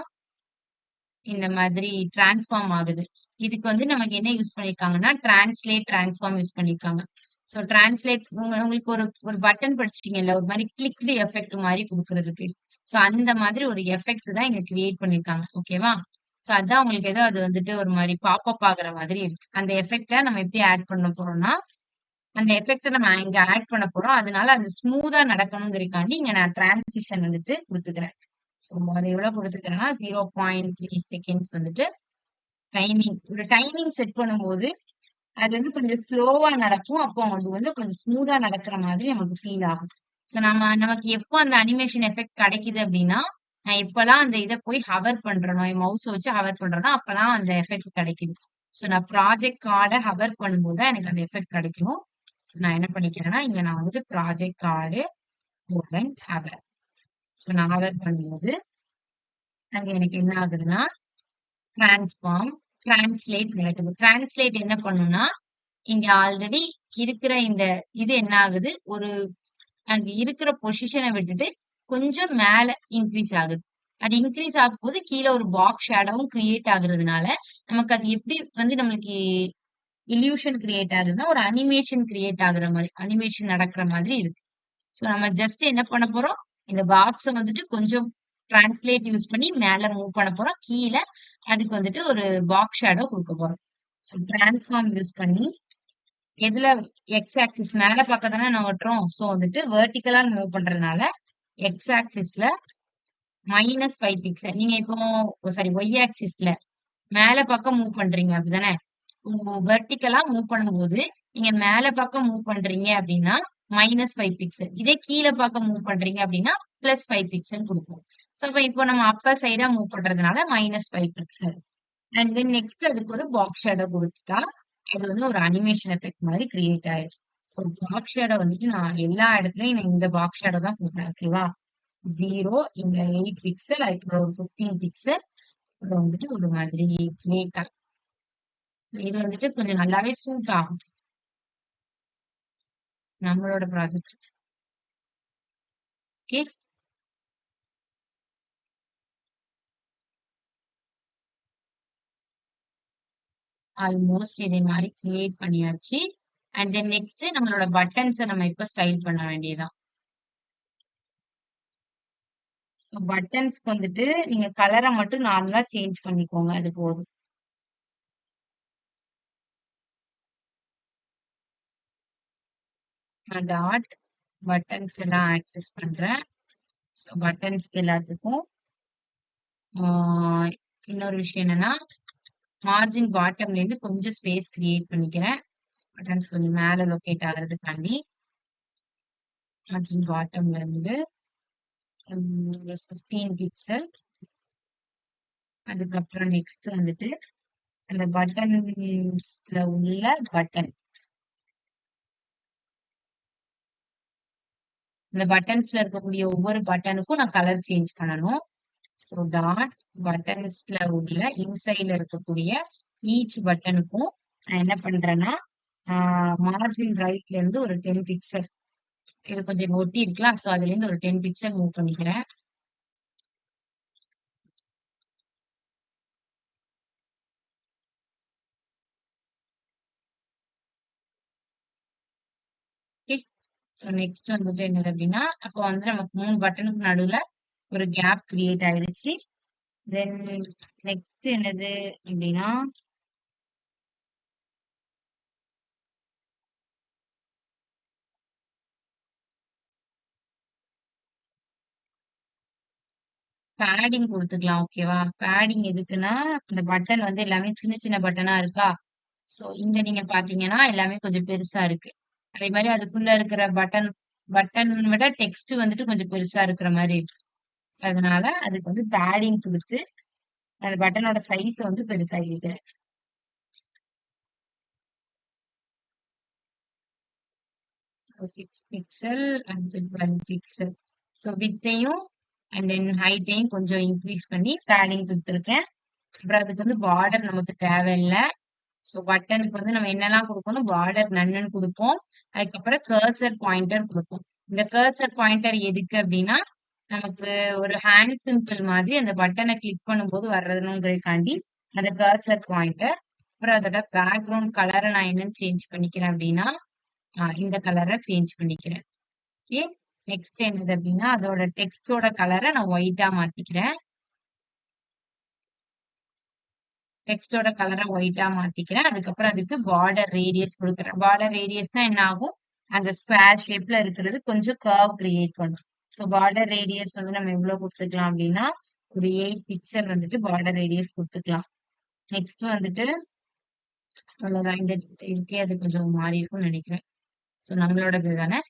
இந்த மாதிரி ட்ரான்ஸ்ஃபார்ம் ஆகுது. இதுக்கு வந்து நமக்கு என்ன யூஸ் பண்ணியிருக்காங்கன்னா, ட்ரான்ஸ்ஃபார்ம் யூஸ் பண்ணியிருக்காங்க. சோ டிரான்ஸ்லேட் உங்களுக்கு ஒரு ஒரு பட்டன் படிச்சிட்டீங்கல்ல, ஒரு மாரி கிளிக்டு எஃபெக்ட் மாரி குடுக்குறதுக்கு. சோ அந்த மாதிரி ஒரு எஃபெக்ட் தான் இங்க கிரியேட் பண்ணியிருக்காங்க. ஓகேவா? சோ அதான் உங்களுக்கு ஏதோ அது வந்துட்டு ஒரு மாரி பாப் அப் ஆகுற மாதிரி இருக்கு. அந்த எஃபெக்ட்ட நம்ம எப்படி ஆட் பண்ண போறோம்னா, அந்த எஃபெக்ட் நம்ம இங்க ஆட் பண்ண போறோம். அதனால அது ஸ்மூத்தா நடக்கணுங்கிறதுக்காண்டி இங்க நான் டிரான்சிஷன் வந்துட்டு குடுத்துக்கிறேன். ஸோ அது எவ்வளவு குடுத்துக்கிறேன்னா 0.3 செகண்ட்ஸ் வந்துட்டு ஒரு டைமிங் செட் பண்ணும்போது அது வந்து கொஞ்சம் ஸ்லோவா நடக்கும். அப்போ அது வந்து கொஞ்சம் ஸ்மூத்தா நடக்கிற மாதிரி நமக்கு ஃபீல் ஆகும். ஸோ நமக்கு எப்போ அந்த அனிமேஷன் எஃபெக்ட் கிடைக்குது அப்படின்னா, நான் எப்பலாம் அந்த இத போய் ஹவர் பண்றேனோ, என் மவுஸ வச்சு ஹவர் பண்றேனோ, அப்பலாம் அந்த எஃபெக்ட் கிடைக்குது. ஸோ நான் ப்ராஜெக்ட் கார்ட ஹவர் பண்ணும்போது தான் எனக்கு அந்த எஃபெக்ட் கிடைக்கும். ஸோ நான் என்ன பண்ணிக்கிறேன்னா, இங்க நான் வந்துட்டு ப்ராஜெக்ட் கார்டு ஹவர். ஸோ நான் ஹவர் பண்ணும்போது, அங்க எனக்கு என்ன ஆகுதுன்னா, டிரான்ஸ்ஃபார்ம், டிரான்ஸ்லேட் நடக்குது. டிரான்ஸ்லேட் என்ன பண்ணும்னா, இங்க ஆல்ரெடி இருக்கிற இந்த இது என்ன ஆகுது, அங்க இருக்கிற பொசிஷன விட்டுட்டு கொஞ்சம் மேல இன்க்ரீஸ் ஆகுது. அது இன்க்ரீஸ் ஆகும்போது கீழ ஒரு பாக்ஸ் ஷேடோவும் கிரியேட் ஆகுறதுனால, நமக்கு அது எப்படி வந்து நம்மளுக்கு இல்யூஷன் கிரியேட் ஆகுதுன்னா, ஒரு அனிமேஷன் கிரியேட் ஆகுற மாரி, அனிமேஷன் நடக்கிற மாதிரி இருக்கு. ஸோ நம்ம ஜஸ்ட் என்ன பண்ண போறோம், இந்த பாக்ஸ வந்துட்டு கொஞ்சம் டிரான்ஸ்லேட் யூஸ் பண்ணி மேல மூவ் பண்ண போறோம். கீழ அதுக்கு வந்துட்டு ஒரு பாக்ஸ் ஷேடோ குடுக்க போறோம். ஸோ டிரான்ஸ்ஃபார்ம் யூஸ் பண்ணி எதுல எக்ஸ் ஆக்சிஸ் மேல பக்கம் தானே நகட்டுறோம். ஸோ வந்துட்டு வெர்டிகலா மூவ் பண்றதுனால எக்ஸ் ஆக்சிஸ்ல -5 பிக்சல். நீங்க இப்போ சாரி ஒய் ஆக்சிஸ்ல மேல பக்கம் மூவ் பண்றீங்க அப்படிதானே? வெர்டிகலா மூவ் பண்ணும்போது நீங்க மேல பக்கம் மூவ் பண்றீங்க அப்படின்னா -5 பிக்சல். இதே கீழ பக்கம் மூவ் பண்றீங்க அப்படின்னா +5 பிக்சல் குடுக்கும். ஸோ அப்ப இப்போ நம்ம அப்பர் சைடா மூவ் பண்றதுனால -5 பிக்சல். அண்ட் தென் நெக்ஸ்ட் அதுக்கு ஒரு பாக்ஸ் ஷேடோ குடுத்துட்டா, அது வந்து ஒரு அனிமேஷன் எஃபெக்ட் மாரி கிரியேட் ஆயிரும். ஸோ பாக்ஸ் ஷேடோ வந்துட்டு நான் எல்லா இடத்துலயும் நான் இந்த பாக்ஸ் ஷேடோ தான் குடுப்பேன். ஓகேவா? 0 இங்க 8 பிக்சல், அதுக்கப்புறம் ஒரு 15 பிக்சல், அப்புறம் வந்துட்டு ஒரு மாதிரி கிரே கலர். இது வந்துட்டு கொஞ்சம் நல்லாவே சூட் ஆகும் நம்மளோட ப்ராஜெக்ட். ஓகே. ஆல்மோஸ்ட் இதே மாரி கிரியேட் பண்ணியாச்சு. அண்ட் தென் நெக்ஸ்ட் நம்மளோட பட்டன்ஸ நம்ம இப்ப ஸ்டைல் பண்ண வேண்டியதுதான். பட்டன்ஸ்க்கு வந்துட்டு நீங்க கலர மட்டும் நார்மலா சேஞ்ச் பண்ணிக்கோங்க. அது போதும். நான் டாட் பட்டன்ஸ் எல்லாம் ஆக்சஸ் பண்றேன். ஸோ பட்டன்ஸ்க்கு எல்லாத்துக்கும் இன்னொரு விஷயம் என்னன்னா, மார்ஜின் பாட்டம்ல இருந்து கொஞ்சம் ஸ்பேஸ் கிரியேட் பண்ணிக்கிறேன். பட்டன்ஸ் கொஞ்சம் மேல லொகேட் ஆகுறதுக்காண்டி. மார்ஜின் பாட்டம்ல இருந்து ஒரு 15 பிக்சல். அதுக்கப்புறம் நெக்ஸ்ட் வந்துட்டு அந்த பட்டன்ஸ்ல உள்ள பட்டன். இந்த பட்டன்ஸ்ல இருக்கக்கூடிய ஒவ்வொரு பட்டனுக்கும் நான் கலர் சேஞ்ச் பண்ணணும். ஸோ டாட் பட்டன்ஸ்ல உள்ள இன்சைட்ல இருக்கக்கூடிய ஈச் பட்டனுக்கும் நான் என்ன பண்றேன்னா, மார்ஜின் ரைட்ல இருந்து ஒரு 10 பிக்சல். இது கொஞ்சம் ஒட்டி இருக்கலாம். ஸோ அதுல இருந்து ஒரு 10 பிக்சல் மூவ் பண்ணிக்கிறேன். ஓகே. ஸோ நெக்ஸ்ட் வந்துட்டு என்னது அப்படின்னா, அப்போ வந்து நமக்கு 3 பட்டனுக்கு நடுவுல ஒரு கேப் கிரியேட் ஆயிடுச்சு. தென் நெக்ஸ்ட் என்னது அப்படின்னா, பேடிங் குடுத்துக்கலாம். ஓகேவா? பேடிங் எதுக்குன்னா, இந்த பட்டன் வந்து எல்லாமே சின்ன சின்ன பட்டனா இருக்கா? சோ இங்க நீங்க பாத்தீங்கன்னா, எல்லாமே கொஞ்சம் பெருசா இருக்கு. அதே மாரி அதுக்குள்ள இருக்கிற பட்டன் விட டெக்ஸ்ட் வந்துட்டு கொஞ்சம் பெருசா இருக்கிற மாரி இருக்கு. அதனால அதுக்கு வந்து பேடிங் குடுத்து, அந்த பட்டனோட சைஸ வந்து பெருசாக்கிக்கிறேன். 6 பிக்சல் அண்ட் 12 பிக்சல். ஸோ வித்தையும் அண்ட் தென் ஹைட்டையும் கொஞ்சம் இன்க்ரீஸ் பண்ணி பேடிங் குடுத்துருக்கேன். அப்புறம் அதுக்கு வந்து பார்டர் நமக்கு தேவையில்ல. ஸோ பட்டனுக்கு வந்து நம்ம என்னெல்லாம் குடுக்கணும், பார்டர் நன்னுன்னு குடுப்போம். அதுக்கப்புறம் கர்சர் பாயிண்டர் குடுப்போம். இந்த கர்சர் பாயிண்டர் எதுக்கு அப்டின்னா, நமக்கு ஒரு ஹேண்ட் சிம்பிள் மாதிரி அந்த பட்டன கிளிக் பண்ணும்போது வரணுங்கிறதுக்காண்டி அந்த கர்சர் பாயிண்டர். அப்புறம் அதோட பேக்கிரவுண்ட் கலர நான் என்னன்னு சேஞ்ச் பண்ணிக்கிறேன் அப்டின்னா, இந்த கலர சேஞ்ச் பண்ணிக்கிறேன். ஓகே. நெக்ஸ்ட் என்னது அப்டின்னா, அதோட டெக்ஸ்ட்டோட கலர நான் ஒயிட்டா மாத்திக்கிறேன். டெக்ஸ்டோட கலரை ஒயிட்டா மாத்திக்கிறேன். அதுக்கப்புறம் அதுக்கு பார்டர் ரேடியஸ் கொடுக்குறேன். பார்டர் ரேடியஸ் தான் என்ன ஆகும், அந்த ஸ்கொயர் ஷேப்ல இருக்கிறது கொஞ்சம் கர்வ் கிரியேட் பண்ணும். ஸோ பார்டர் ரேடியஸ் வந்து நம்ம எவ்வளவு கொடுத்துக்கலாம் அப்படின்னா, ஒரு 8 பிக்சல் வந்துட்டு பார்டர் ரேடியஸ் கொடுத்துக்கலாம். நெக்ஸ்ட் வந்துட்டு அவ்வளவுதான். இந்த இதுக்கே அது கொஞ்சம் மாறி இருக்கும்னு நினைக்கிறேன். ஸோ நம்மளோடது தானே.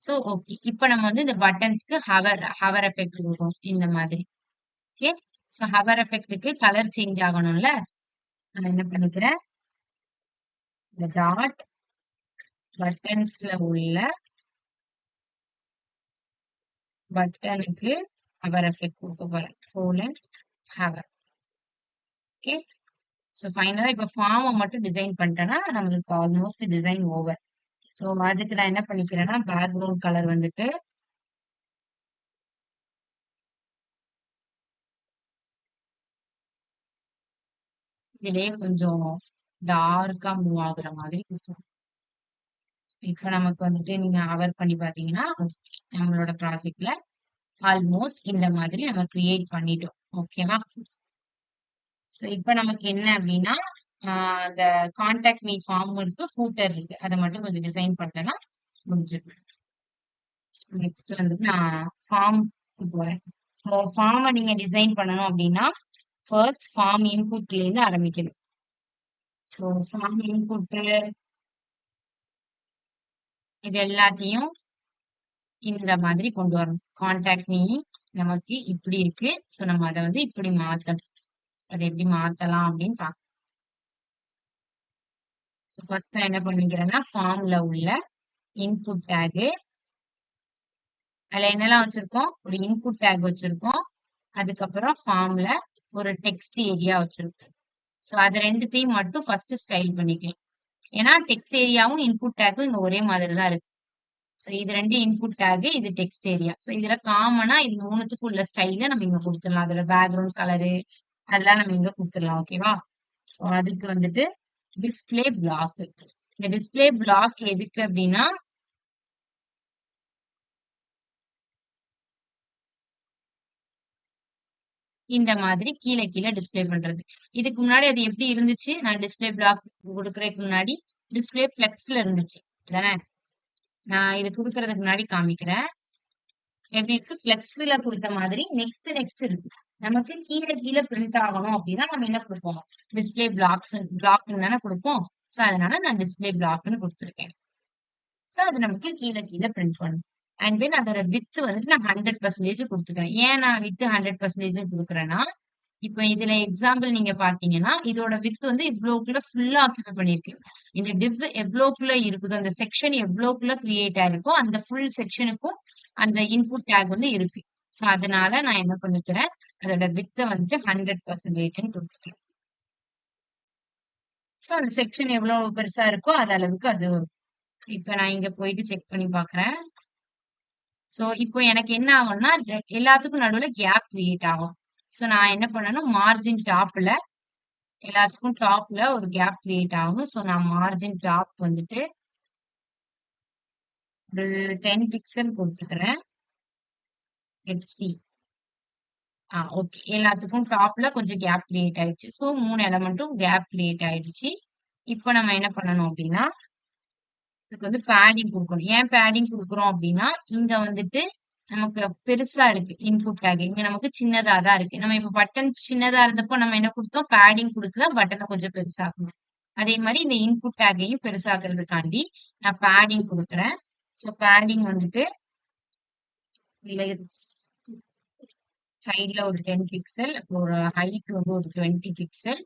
So okay. இப்ப நம்ம வந்து இந்த பட்டன்ஸ்க்கு ஹவர் எஃபெக்ட் கொடுக்கணும் இந்த மாதிரி. ஓகே. ஸோ ஹவர் எஃபெக்ட்டுக்கு கலர் சேஞ்ச் ஆகணும்ல. நான் என்ன பண்ணிக்கிறேன், இந்த டாட் பட்டன்ஸ்ல உள்ள பட்டனுக்கு ஹவர் எஃபெக்ட் கொடுக்க போறேன். Colon hour. ஓகே. ஸோ ஃபைனலா இப்ப ஃபார்மை மட்டும் டிசைன் பண்ணிட்டேன்னா நம்மளுக்கு ஆல்மோஸ்ட் டிசைன் ஓவர். ஸோ அதுக்கு நான் என்ன பண்ணிக்கிறேன்னா, பேக்ரவுண்ட் கலர் வந்துட்டு இதுலயே கொஞ்சம் டார்க்கா மூவ் ஆகுற மாதிரி கொடுத்துருவோம். இப்ப நமக்கு வந்துட்டு நீங்க ஹவர் பண்ணி பாத்தீங்கன்னா நம்மளோட ப்ராஜெக்ட்ல ஆல்மோஸ்ட் இந்த மாதிரி நம்ம கிரியேட் பண்ணிட்டோம். ஓகேவா. ஸோ இப்ப நமக்கு என்ன அப்படின்னா, அந்த கான்டாக்ட் மீ ஃபார்ம் இருக்கு, ஃபூட்டர் இருக்கு. அதை மட்டும் கொஞ்சம் டிசைன் பண்ணிட்டேன்னா முடிஞ்சிடும். நெக்ஸ்ட் வந்துட்டு நான் ஃபார்முக்கு போறேன். ஸோ ஃபார்மை நீங்க டிசைன் பண்ணணும் அப்படின்னா ஃபர்ஸ்ட் ஃபார்ம் இன்புட்ல இருந்து ஆரம்பிக்கணும். ஸோ ஃபார்ம் இன்புட் இது எல்லாத்தையும் இந்த மாதிரி கொண்டு வரணும். கான்டாக்ட் மீ நமக்கு இப்படி இருக்கு. ஸோ நம்ம அதை வந்து இப்படி மாத்தணும். அதை எப்படி மாத்தலாம் அப்படின்னு பார்க்கலாம். ஃபர்ஸ்ட் என்ன பண்ணிக்கிறேன்னா, ஃபார்ம்ல உள்ள இன்புட் டேக், அதுல என்னெல்லாம் வச்சிருக்கோம், ஒரு இன்புட் டேக் வச்சிருக்கோம். அதுக்கப்புறம் ஃபார்ம்ல ஒரு டெக்ஸ்ட் ஏரியா வச்சிருக்கோம். ஸோ அது ரெண்டுத்தையும் மட்டும் ஃபர்ஸ்ட் ஸ்டைல் பண்ணிக்கலாம். ஏன்னா டெக்ஸ்ட் ஏரியாவும் இன்புட் டேக்கும் இங்க ஒரே மாதிரி தான் இருக்கு. ஸோ இது ரெண்டு இன்புட் டேக், இது டெக்ஸ்ட் ஏரியா. ஸோ இதுல காமனா இது மூணுத்துக்கு உள்ள ஸ்டைல நம்ம இங்க கொடுத்துடலாம். அதோட பேக்ரவுண்ட் கலரு அதெல்லாம் நம்ம இங்க கொடுத்துடலாம். ஓகேவா. ஸோ அதுக்கு வந்துட்டு டிஸ்பிளே பிளாக். இந்த டிஸ்பிளே பிளாக் எதுக்கு அப்படின்னா, இந்த மாதிரி கீழே கீழே டிஸ்பிளே பண்றது. இதுக்கு முன்னாடி அது எப்படி இருந்துச்சு, நான் டிஸ்பிளே பிளாக் கொடுக்கறதுக்கு முன்னாடி டிஸ்பிளே ஃபிளெக்ஸ்ல இருந்துச்சு தானே. நான் இது கொடுக்கறதுக்கு முன்னாடி காமிக்கிறேன். எப்படி இருக்கு, ஃபிளெக்ஸ்ல கொடுத்த மாதிரி நெக்ஸ்ட் இருக்கு. நமக்கு கீழே கீழே பிரிண்ட் ஆகணும் அப்படின்னா நம்ம என்ன கொடுப்போம், டிஸ்பிளே பிளாக்னு தானே கொடுப்போம். ஸோ அதனால நான் டிஸ்பிளே பிளாக்னு கொடுத்துருக்கேன். ஸோ அது நமக்கு கீழே கீழே பிரிண்ட் பண்ணும். அண்ட் தென் அதோட வித் வந்துட்டு நான் 100% கொடுத்துக்கிறேன். ஏன் நான் வித் 100% கொடுக்குறேன்னா, இப்ப இதுல எக்ஸாம்பிள் நீங்க பாத்தீங்கன்னா, இதோட வித் வந்து இவ்வளவுக்குள்ள ஃபுல்லா ஆக்குபை பண்ணிருக்கு. இந்த டிவ் எவ்வளவுக்குள்ள இருக்குதோ, அந்த செக்ஷன் எவ்வளவுக்குள்ள கிரியேட் ஆயிருக்கோ அந்த ஃபுல் செக்ஷனுக்கும் அந்த இன்புட் டேக் வந்து இருக்கு. ஸோ அதனால நான் என்ன பண்ணிக்கிறேன், அதோட வித்த வந்துட்டு 100% கொடுத்துக்கிறேன். ஸோ அந்த செக்ஷன் எவ்வளவு பெருசா இருக்கோ அது அளவுக்கு அது வரும். இப்ப நான் இங்க போயிட்டு செக் பண்ணி பாக்குறேன். சோ இப்போ எனக்கு என்ன ஆகும்னா, எல்லாத்துக்கும் நடுவுல கேப் கிரியேட் ஆகும். சோ நான் என்ன பண்ணணும், மார்ஜின் டாப்ல எல்லாத்துக்கும் டாப்ல ஒரு கேப் கிரியேட் ஆகும். சோ நான் மார்ஜின் டாப் வந்துட்டு ஒரு 10 பிக்சல் கொடுத்துக்கிறேன். Let's see. ஓகே. எல்லாத்துக்கும் டாப்ல கொஞ்சம் கேப் கிரியேட் ஆயிடுச்சு. சோ 3 எலமெண்ட்டும் கேப் கிரியேட் ஆயிடுச்சு. இப்போ நம்ம என்ன பண்ணணும் அப்படின்னா, இதுக்கு வந்து பேடிங் கொடுக்கணும். ஏன் பேடிங் கொடுக்குறோம் அப்படின்னா, இங்க வந்துட்டு நமக்கு பெருசா இருக்கு இன்புட் டேக். இங்க நமக்கு சின்னதா தான் இருக்கு. நம்ம இப்ப பட்டன் சின்னதா இருந்தப்போ நம்ம என்ன கொடுத்தோம், பேடிங் கொடுத்துதான் பட்டனை கொஞ்சம் பெருசாக்கணும். அதே மாதிரி இந்த இன்புட் டேக்கையும் பெருசாக்குறதுக்காண்டி நான் பேடிங் கொடுக்குறேன். ஸோ பேடிங் வந்துட்டு சைட்ல ஒரு 10 பிக்சல், ஒரு ஹைட் வந்து ஒரு 20 பிக்சல்.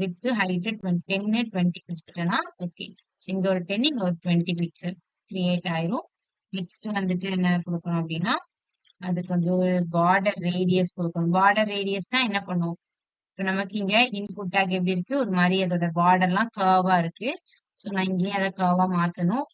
வித் ஹைட் 10 20 கொடுத்துட்டேன்னா ஓகே. இங்க ஒரு 10 இங்க ஒரு 20 பிக்சல் கிரியேட் ஆயிரும். நெக்ஸ்ட் வந்துட்டு என்ன கொடுக்கணும் அப்படின்னா, அதுக்கு வந்து பார்டர் ரேடியஸ் கொடுக்கணும். பார்டர் ரேடியஸ் தான் என்ன பண்ணும், இப்போ நமக்கு இங்க இன்புட் டேக் எப்படி இருக்கு, ஒரு மாதிரி அதோட பார்டர்லாம் கர்வா இருக்கு. ஸோ நான் இங்கேயும் அதை கர்வா மாத்தணும்.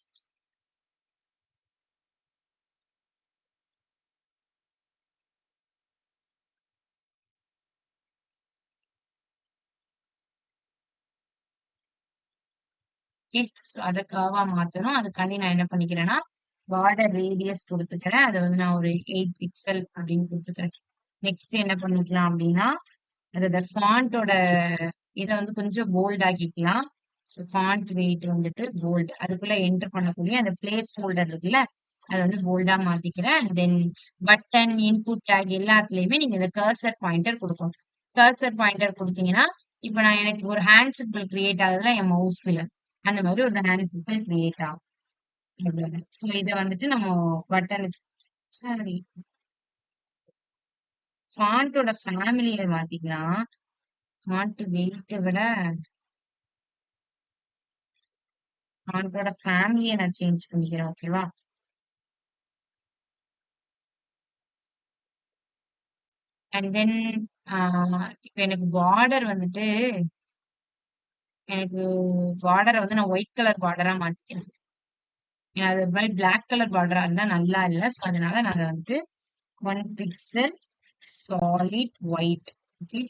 ஓகே. ஸோ அதை கர்வா மாத்தணும். அதுக்காண்டி நான் என்ன பண்ணிக்கிறேன்னா, பார்டர் ரேடியஸ் கொடுத்துக்கிறேன். அதை வந்து நான் ஒரு 8 பிக்சல் அப்படின்னு கொடுத்துக்கிறேன். நெக்ஸ்ட் என்ன பண்ணிக்கலாம் அப்படின்னா, அதோட ஃபாண்டோட இத வந்து கொஞ்சம் போல்ட் ஆக்கிக்கலாம். ஸோ ஃபாண்ட் வெயிட் வந்துட்டு போல்ட். அதுக்குள்ள என்டர் பண்ணக்கூடிய அந்த பிளேஸ் ஹோல்டர் இருக்குல்ல, அத வந்து போல்டா மாத்திக்கிறேன். And then button, input tag எல்லாத்துலயுமே நீங்க இந்த கர்சர் பாயிண்டர் குடுக்கணும். கர்சர் பாயிண்டர் குடுத்தீங்கன்னா, இப்ப நான் எனக்கு ஒரு ஹேண்ட் சிம்பிள் கிரியேட் ஆகுதுல என் மவுஸ்ல. அந்த மாதிரி ஒரு ஹேண்ட் சிம்பிள் கிரியேட் ஆகும். அவ்வளவுதான். ஸோ இத வந்துட்டு நம்ம பட்டனுக்கு சாரி ஃபாண்டோட ஃபேமிலிய மாத்திக்கலாம். ஃபாண்ட் வெயிட்ட விட ஃபாண்டோட ஃபேமிலிய நான் சேஞ்ச் பண்ணிக்கிறேன். ஓகேவா? அண்ட் தென் ஆ இப்ப எனக்கு பார்டர் வந்துட்டு எனக்கு பார்டர வந்து நான் ஒயிட் கலர் பார்டரா மாத்திக்கிறேன். ஏன்னா அது ஒரு மாரி பிளாக் கலர் பார்டரா இருந்தா நல்லா இல்ல. ஸோ அதனால நான் அத வந்துட்டு 1 pixel solid white. Okay.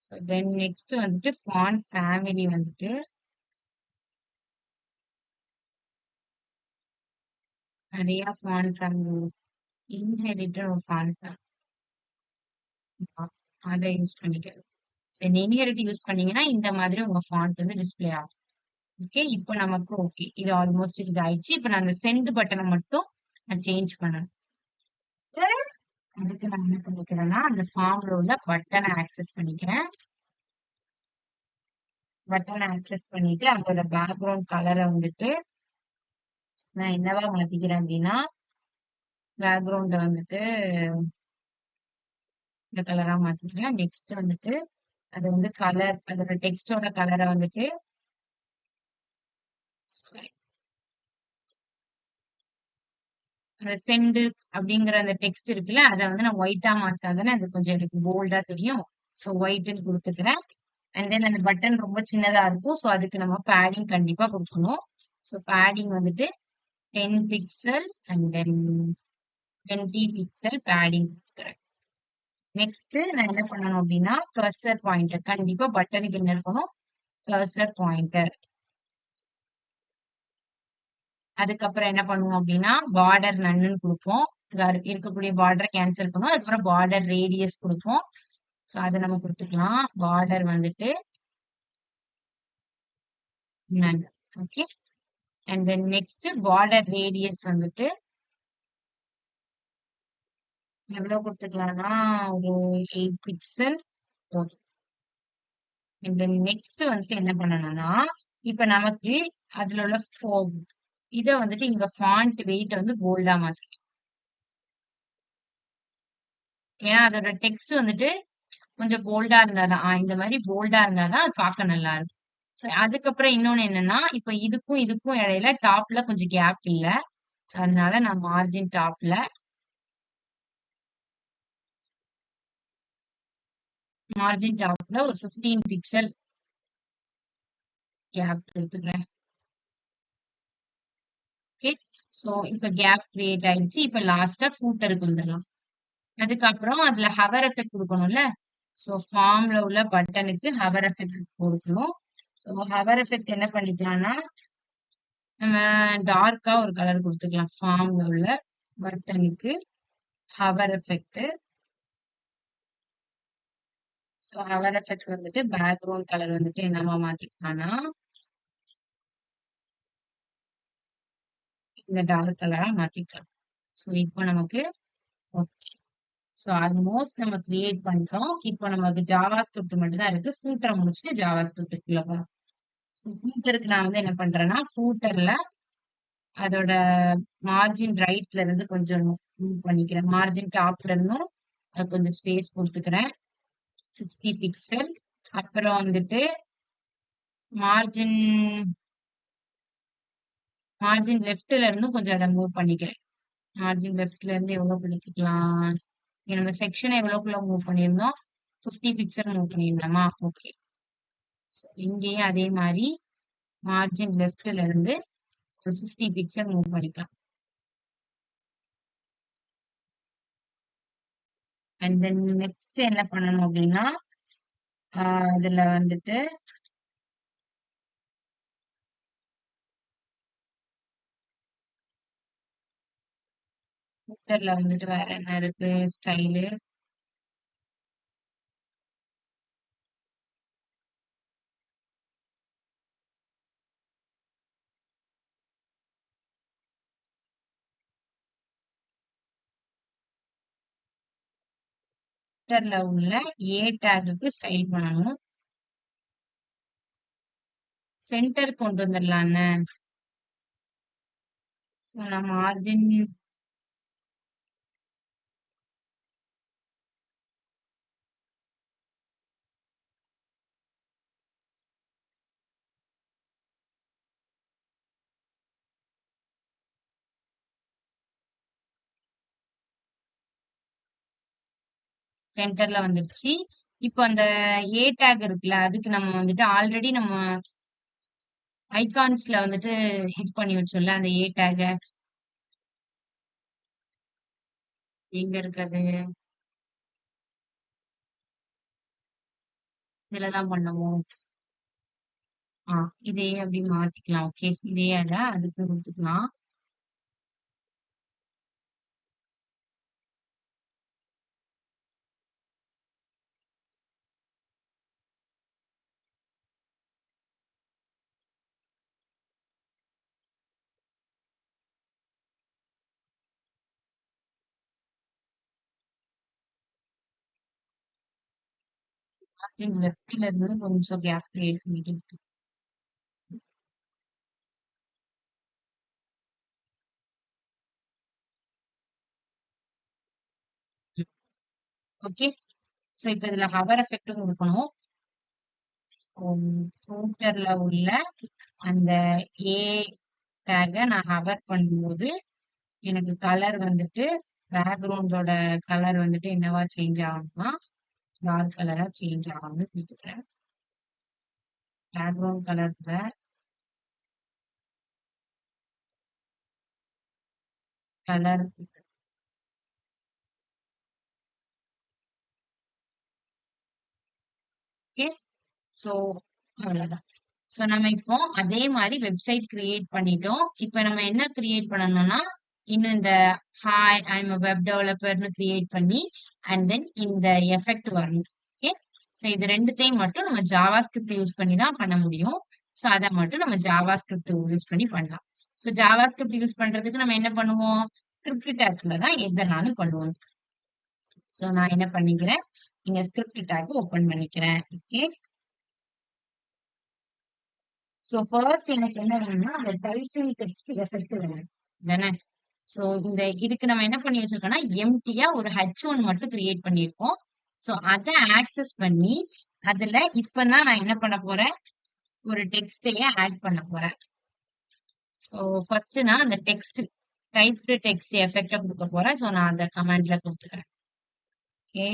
So then next வந்துட்டு ஃபாண்ட் ஃபேமிலி வந்துட்டு நெறைய ஃபாண்ட் ஃபேமிலி இன்ஹெரிட்டட் ஒரு ஃபாண்ட் ஃபேமிலி அத யூஸ் பண்ணிக்கிறேன். சரி இன்ஹெரிட் யூஸ் பண்ணீங்கன்னா இந்த மாதிரி உங்க ஃபாண்ட் வந்து டிஸ்ப்ளே ஆகும். ஓகே. இப்ப நமக்கு ஓகே. இது ஆல்மோஸ்ட் இது ஆயிடுச்சு. இப்ப நான் அந்த சென்ட் பட்டன மட்டும் நான் சேஞ்ச் பண்ணணும். அதுக்கு நான் என்ன பண்ணிக்கிறேன்னா, அந்த ஃபார்ம்ல உள்ள பட்டன ஆக்சஸ் பண்ணிக்கிறேன். பட்டன ஆக்சஸ் பண்ணிட்டு அதோட பேக்கிரவுண்ட் கலர வந்துட்டு நான் என்னவா மாத்திக்கிறேன் அப்டின்னா, பேக்கிரவுண்ட வந்துட்டு இந்த கலரா மாத்திக்கிறேன். நெக்ஸ்ட் வந்துட்டு அது வந்து கலர் அதோட டெக்ஸ்ட்டோட கலர வந்துட்டு சாரி அந்த சென்ட் அப்படிங்கிற அந்த டெக்ஸ்ட் இருக்குல்ல, அத வந்து நான் ஒயிட்டா மாத்துனா தானே அது கொஞ்சம் எனக்கு போல்டா தெரியும். ஸோ ஒயிட்ன்னு குடுத்துக்கிறேன். அண்ட் தென் அந்த பட்டன் ரொம்ப சின்னதா இருக்கும். ஸோ அதுக்கு நம்ம பேடிங் கண்டிப்பா குடுக்கணும். ஸோ பேடிங் வந்துட்டு 10 pixel and then 20 pixel padding குடுத்துக்கிறேன். நெக்ஸ்ட் நான் என்ன பண்ணணும் அப்படின்னா, கர்சர் பாயிண்டர் கண்டிப்பா பட்டனுக்கு என்ன இருக்கணும்? Cursor pointer. அதுக்கப்புறம் என்ன பண்ணுவோம் அப்படின்னா, பார்டர் நன்னுன்னு குடுப்போம். இருக்கக்கூடிய பார்டர கேன்சல் பண்ணுவோம். அதுக்கப்புறம் பார்டர் ரேடியஸ் குடுப்போம். ஸோ அத நம்ம குடுத்துக்கலாம். பார்டர் வந்துட்டு none. Okay. And then next border radius வந்துட்டு எவ்வளவு குடுத்துக்கலாம்னா, ஒரு 8 பிக்சல் போதும். அண்ட் தென் நெக்ஸ்ட் வந்துட்டு என்ன பண்ணணும்னா, இப்ப நமக்கு அதுல உள்ள இத வந்துட்டு இங்க ஃபாண்ட் வெயிட் வந்து போல்டா மாத்திக்கலாம். ஏன்னா அதோட டெக்ஸ்ட் வந்துட்டு கொஞ்சம் போல்டா இருந்தா தான் இந்த மாரி போல்டா இருந்தா தான் அது பார்க்க நல்லா இருக்கும். சோ அதுக்கப்புறம் இன்னொன்னு என்னன்னா, இப்ப இதுக்கும் இதுக்கும் இடையில டாப்ல கொஞ்சம் கேப் இல்ல. சோ அதனால நான் மார்ஜின் டாப்ல ஒரு 15 பிக்சல் கேப் எடுத்துக்கிறேன். ஓகே. சோ இப்ப கேப் கிரியேட் ஆயிடுச்சு. இப்ப லாஸ்ட்டா ஃபூட்டருக்கு வந்துரலாம். அதுக்கப்புறம் அதுல ஹவர் எஃபெக்ட் குடுக்கணும்ல. சோ ஃபார்ம்ல உள்ள பட்டனுக்கு ஹவர் எஃபெக்ட் குடுக்கணும். சோ ஹவர் எஃபெக்ட் என்ன பண்ணிக்கலாம்னா, நம்ம டார்க்கா ஒரு கலர் குடுத்துக்கலாம். ஃபார்ம்ல உள்ள பட்டனுக்கு hover effect. So hover effect வந்துட்டு பேக்ரவுண்ட் கலர் வந்துட்டு என்னவா மாத்திக்கலாம்னா, இந்த டார்க் கலரா மாத்திக்கலாம். ஸோ இப்போ நமக்கு ஓகே. ஸோ ஆல்மோஸ்ட் நம்ம கிரியேட் பண்ணிட்டோம். இப்போ நமக்கு ஜாவா ஸ்கிரிப்ட் மட்டும் தான் இருக்கு. ஃபூட்டர முடிச்சுட்டு ஜாவா ஸ்கிரிப்ட்குள்ள போலாம். ஃபூட்டருக்கு நான் வந்து என்ன பண்றேன்னா, ஃபூட்டர்ல அதோட மார்ஜின் ரைட்ல இருந்து கொஞ்சம் மூவ் பண்ணிக்கிறேன். மார்ஜின் டாப்ல இருந்தும் அது கொஞ்சம் ஸ்பேஸ் குடுத்துக்கிறேன். 60 பிக்சல். அப்புறம் வந்துட்டு மார்ஜின் மார்ஜின் லெஃப்ட்ல இருந்தும் கொஞ்சம் அத மூவ் பண்ணிக்கிறேன். மார்ஜின் லெஃப்ட்ல இருந்து எவ்வளவு பிடிக்கலாம்? இங்க நம்ம செக்ஷன் எவ்வளவுக்குள்ள மூவ் பண்ணியிருந்தோம்? 50 பிக்சல் மூவ் பண்ணியிருந்தோமா? ஓகே. இங்கேயும் அதே மாரி மார்ஜின் லெஃப்ட்ல இருந்து ஒரு 50 பிக்சல் மூவ் பண்ணிக்கலாம். அண்ட் தென் நெக்ஸ்ட் என்ன பண்ணணும் அப்படின்னா, அதுல வந்துட்டு ஃபூட்டர்ல வந்துட்டு வேற என்ன இருக்கு ஸ்டைலு? ஃபுட்டர்ல உள்ள ஏ டேகுக்கு ஸ்டைல் பண்ணணும். சென்டர் கொண்டு வந்துடலான்னு. ஸோ நான் மார்ஜின் சென்டர்ல வந்துருச்சு. இப்போ அந்த ஏ டேக் இருக்குல்ல, அதுக்கு நம்ம வந்துட்டு ஆல்ரெடி நம்ம ஐகான்ஸ்ல வந்துட்டு இது பண்ணி வச்சோம்ல அந்த ஏ டேக. எங்க இருக்கு அது? இதுலதான் பண்ணுவோம். இதே அப்படி மாத்திக்கலாம். ஓகே, இதே அதுக்கு கொடுத்துக்கலாம். மார்ஜின் லெஃப்ட்ல இருந்து கொஞ்சம் கேப் கிரியேட் பண்ணிட்டு. ஓகே, ஸோ இப்போ இதுல ஹவர் எஃபெக்ட்டும் கொடுக்கணும். ஃபூட்டர்ல உள்ள அந்த ஏ டேக நான் ஹவர் பண்ணும்போது எனக்கு கலர் வந்துட்டு பேக்ரவுண்டோட கலர் வந்துட்டு என்னவா சேஞ்ச் ஆகும்னா டார்க் கலரா சேஞ்ச் ஆகும்னு கொடுத்துக்கிறேன். பேக்ரவுண்ட் கலர்ல கலர். ஓகே, ஸோ அவ்வளவுதான். ஸோ நம்ம இப்போ அதே மாதிரி வெப்சைட் கிரியேட் பண்ணிட்டோம். இப்போ நம்ம என்ன கிரியேட் பண்ணணும்னா இன்னும் இந்த ஹாய் ஐ எம் வெப் டெவலப்பர்னு கிரியேட் பண்ணி அண்ட் தென் இந்த எஃபெக்ட் வரணும். ஓகே, ஸோ இது ரெண்டுத்தையும் மட்டும் நம்ம ஜாவா ஸ்கிரிப்ட் யூஸ் பண்ணி தான் பண்ண முடியும். ஸோ அதை மட்டும் நம்ம ஜாவா ஸ்கிரிப்ட் யூஸ் பண்ணி பண்ணலாம். ஸோ ஜாவா ஸ்கிரிப்ட் யூஸ் பண்றதுக்கு நம்ம என்ன பண்ணுவோம்? ஸ்கிரிப்ட் டேக்ல தான் எதனாலும் பண்ணுவோம். ஸோ நான் என்ன பண்ணிக்கிறேன், இங்க ஸ்கிரிப்ட் டேக் ஓபன் பண்ணிக்கிறேன். ஓகே, ஸோ ஃபர்ஸ்ட் எனக்கு என்ன வேணும்னா அந்த டைட்டில் டெக்ஸ்ட் எஃபெக்ட் வேணும் தானே. ஸோ இந்த இதுக்கு நம்ம என்ன பண்ணி வச்சிருக்கோம்னா எம்டியா ஒரு H1 மட்டும் கிரியேட் பண்ணியிருக்கோம். ஸோ அதை ஆக்சஸ் பண்ணி அதுல இப்பதான் நான் என்ன பண்ண போறேன், ஒரு டெக்ஸ்டையே ஆட் பண்ண போறேன். ஸோ ஃபர்ஸ்ட் நான் அந்த டெக்ஸ்ட் டைப்டு டெக்ஸ்ட் எஃபெக்ட கொடுக்க போறேன். ஸோ நான் அந்த கமாண்ட்ல கொடுத்துக்கிறேன். ஓகே,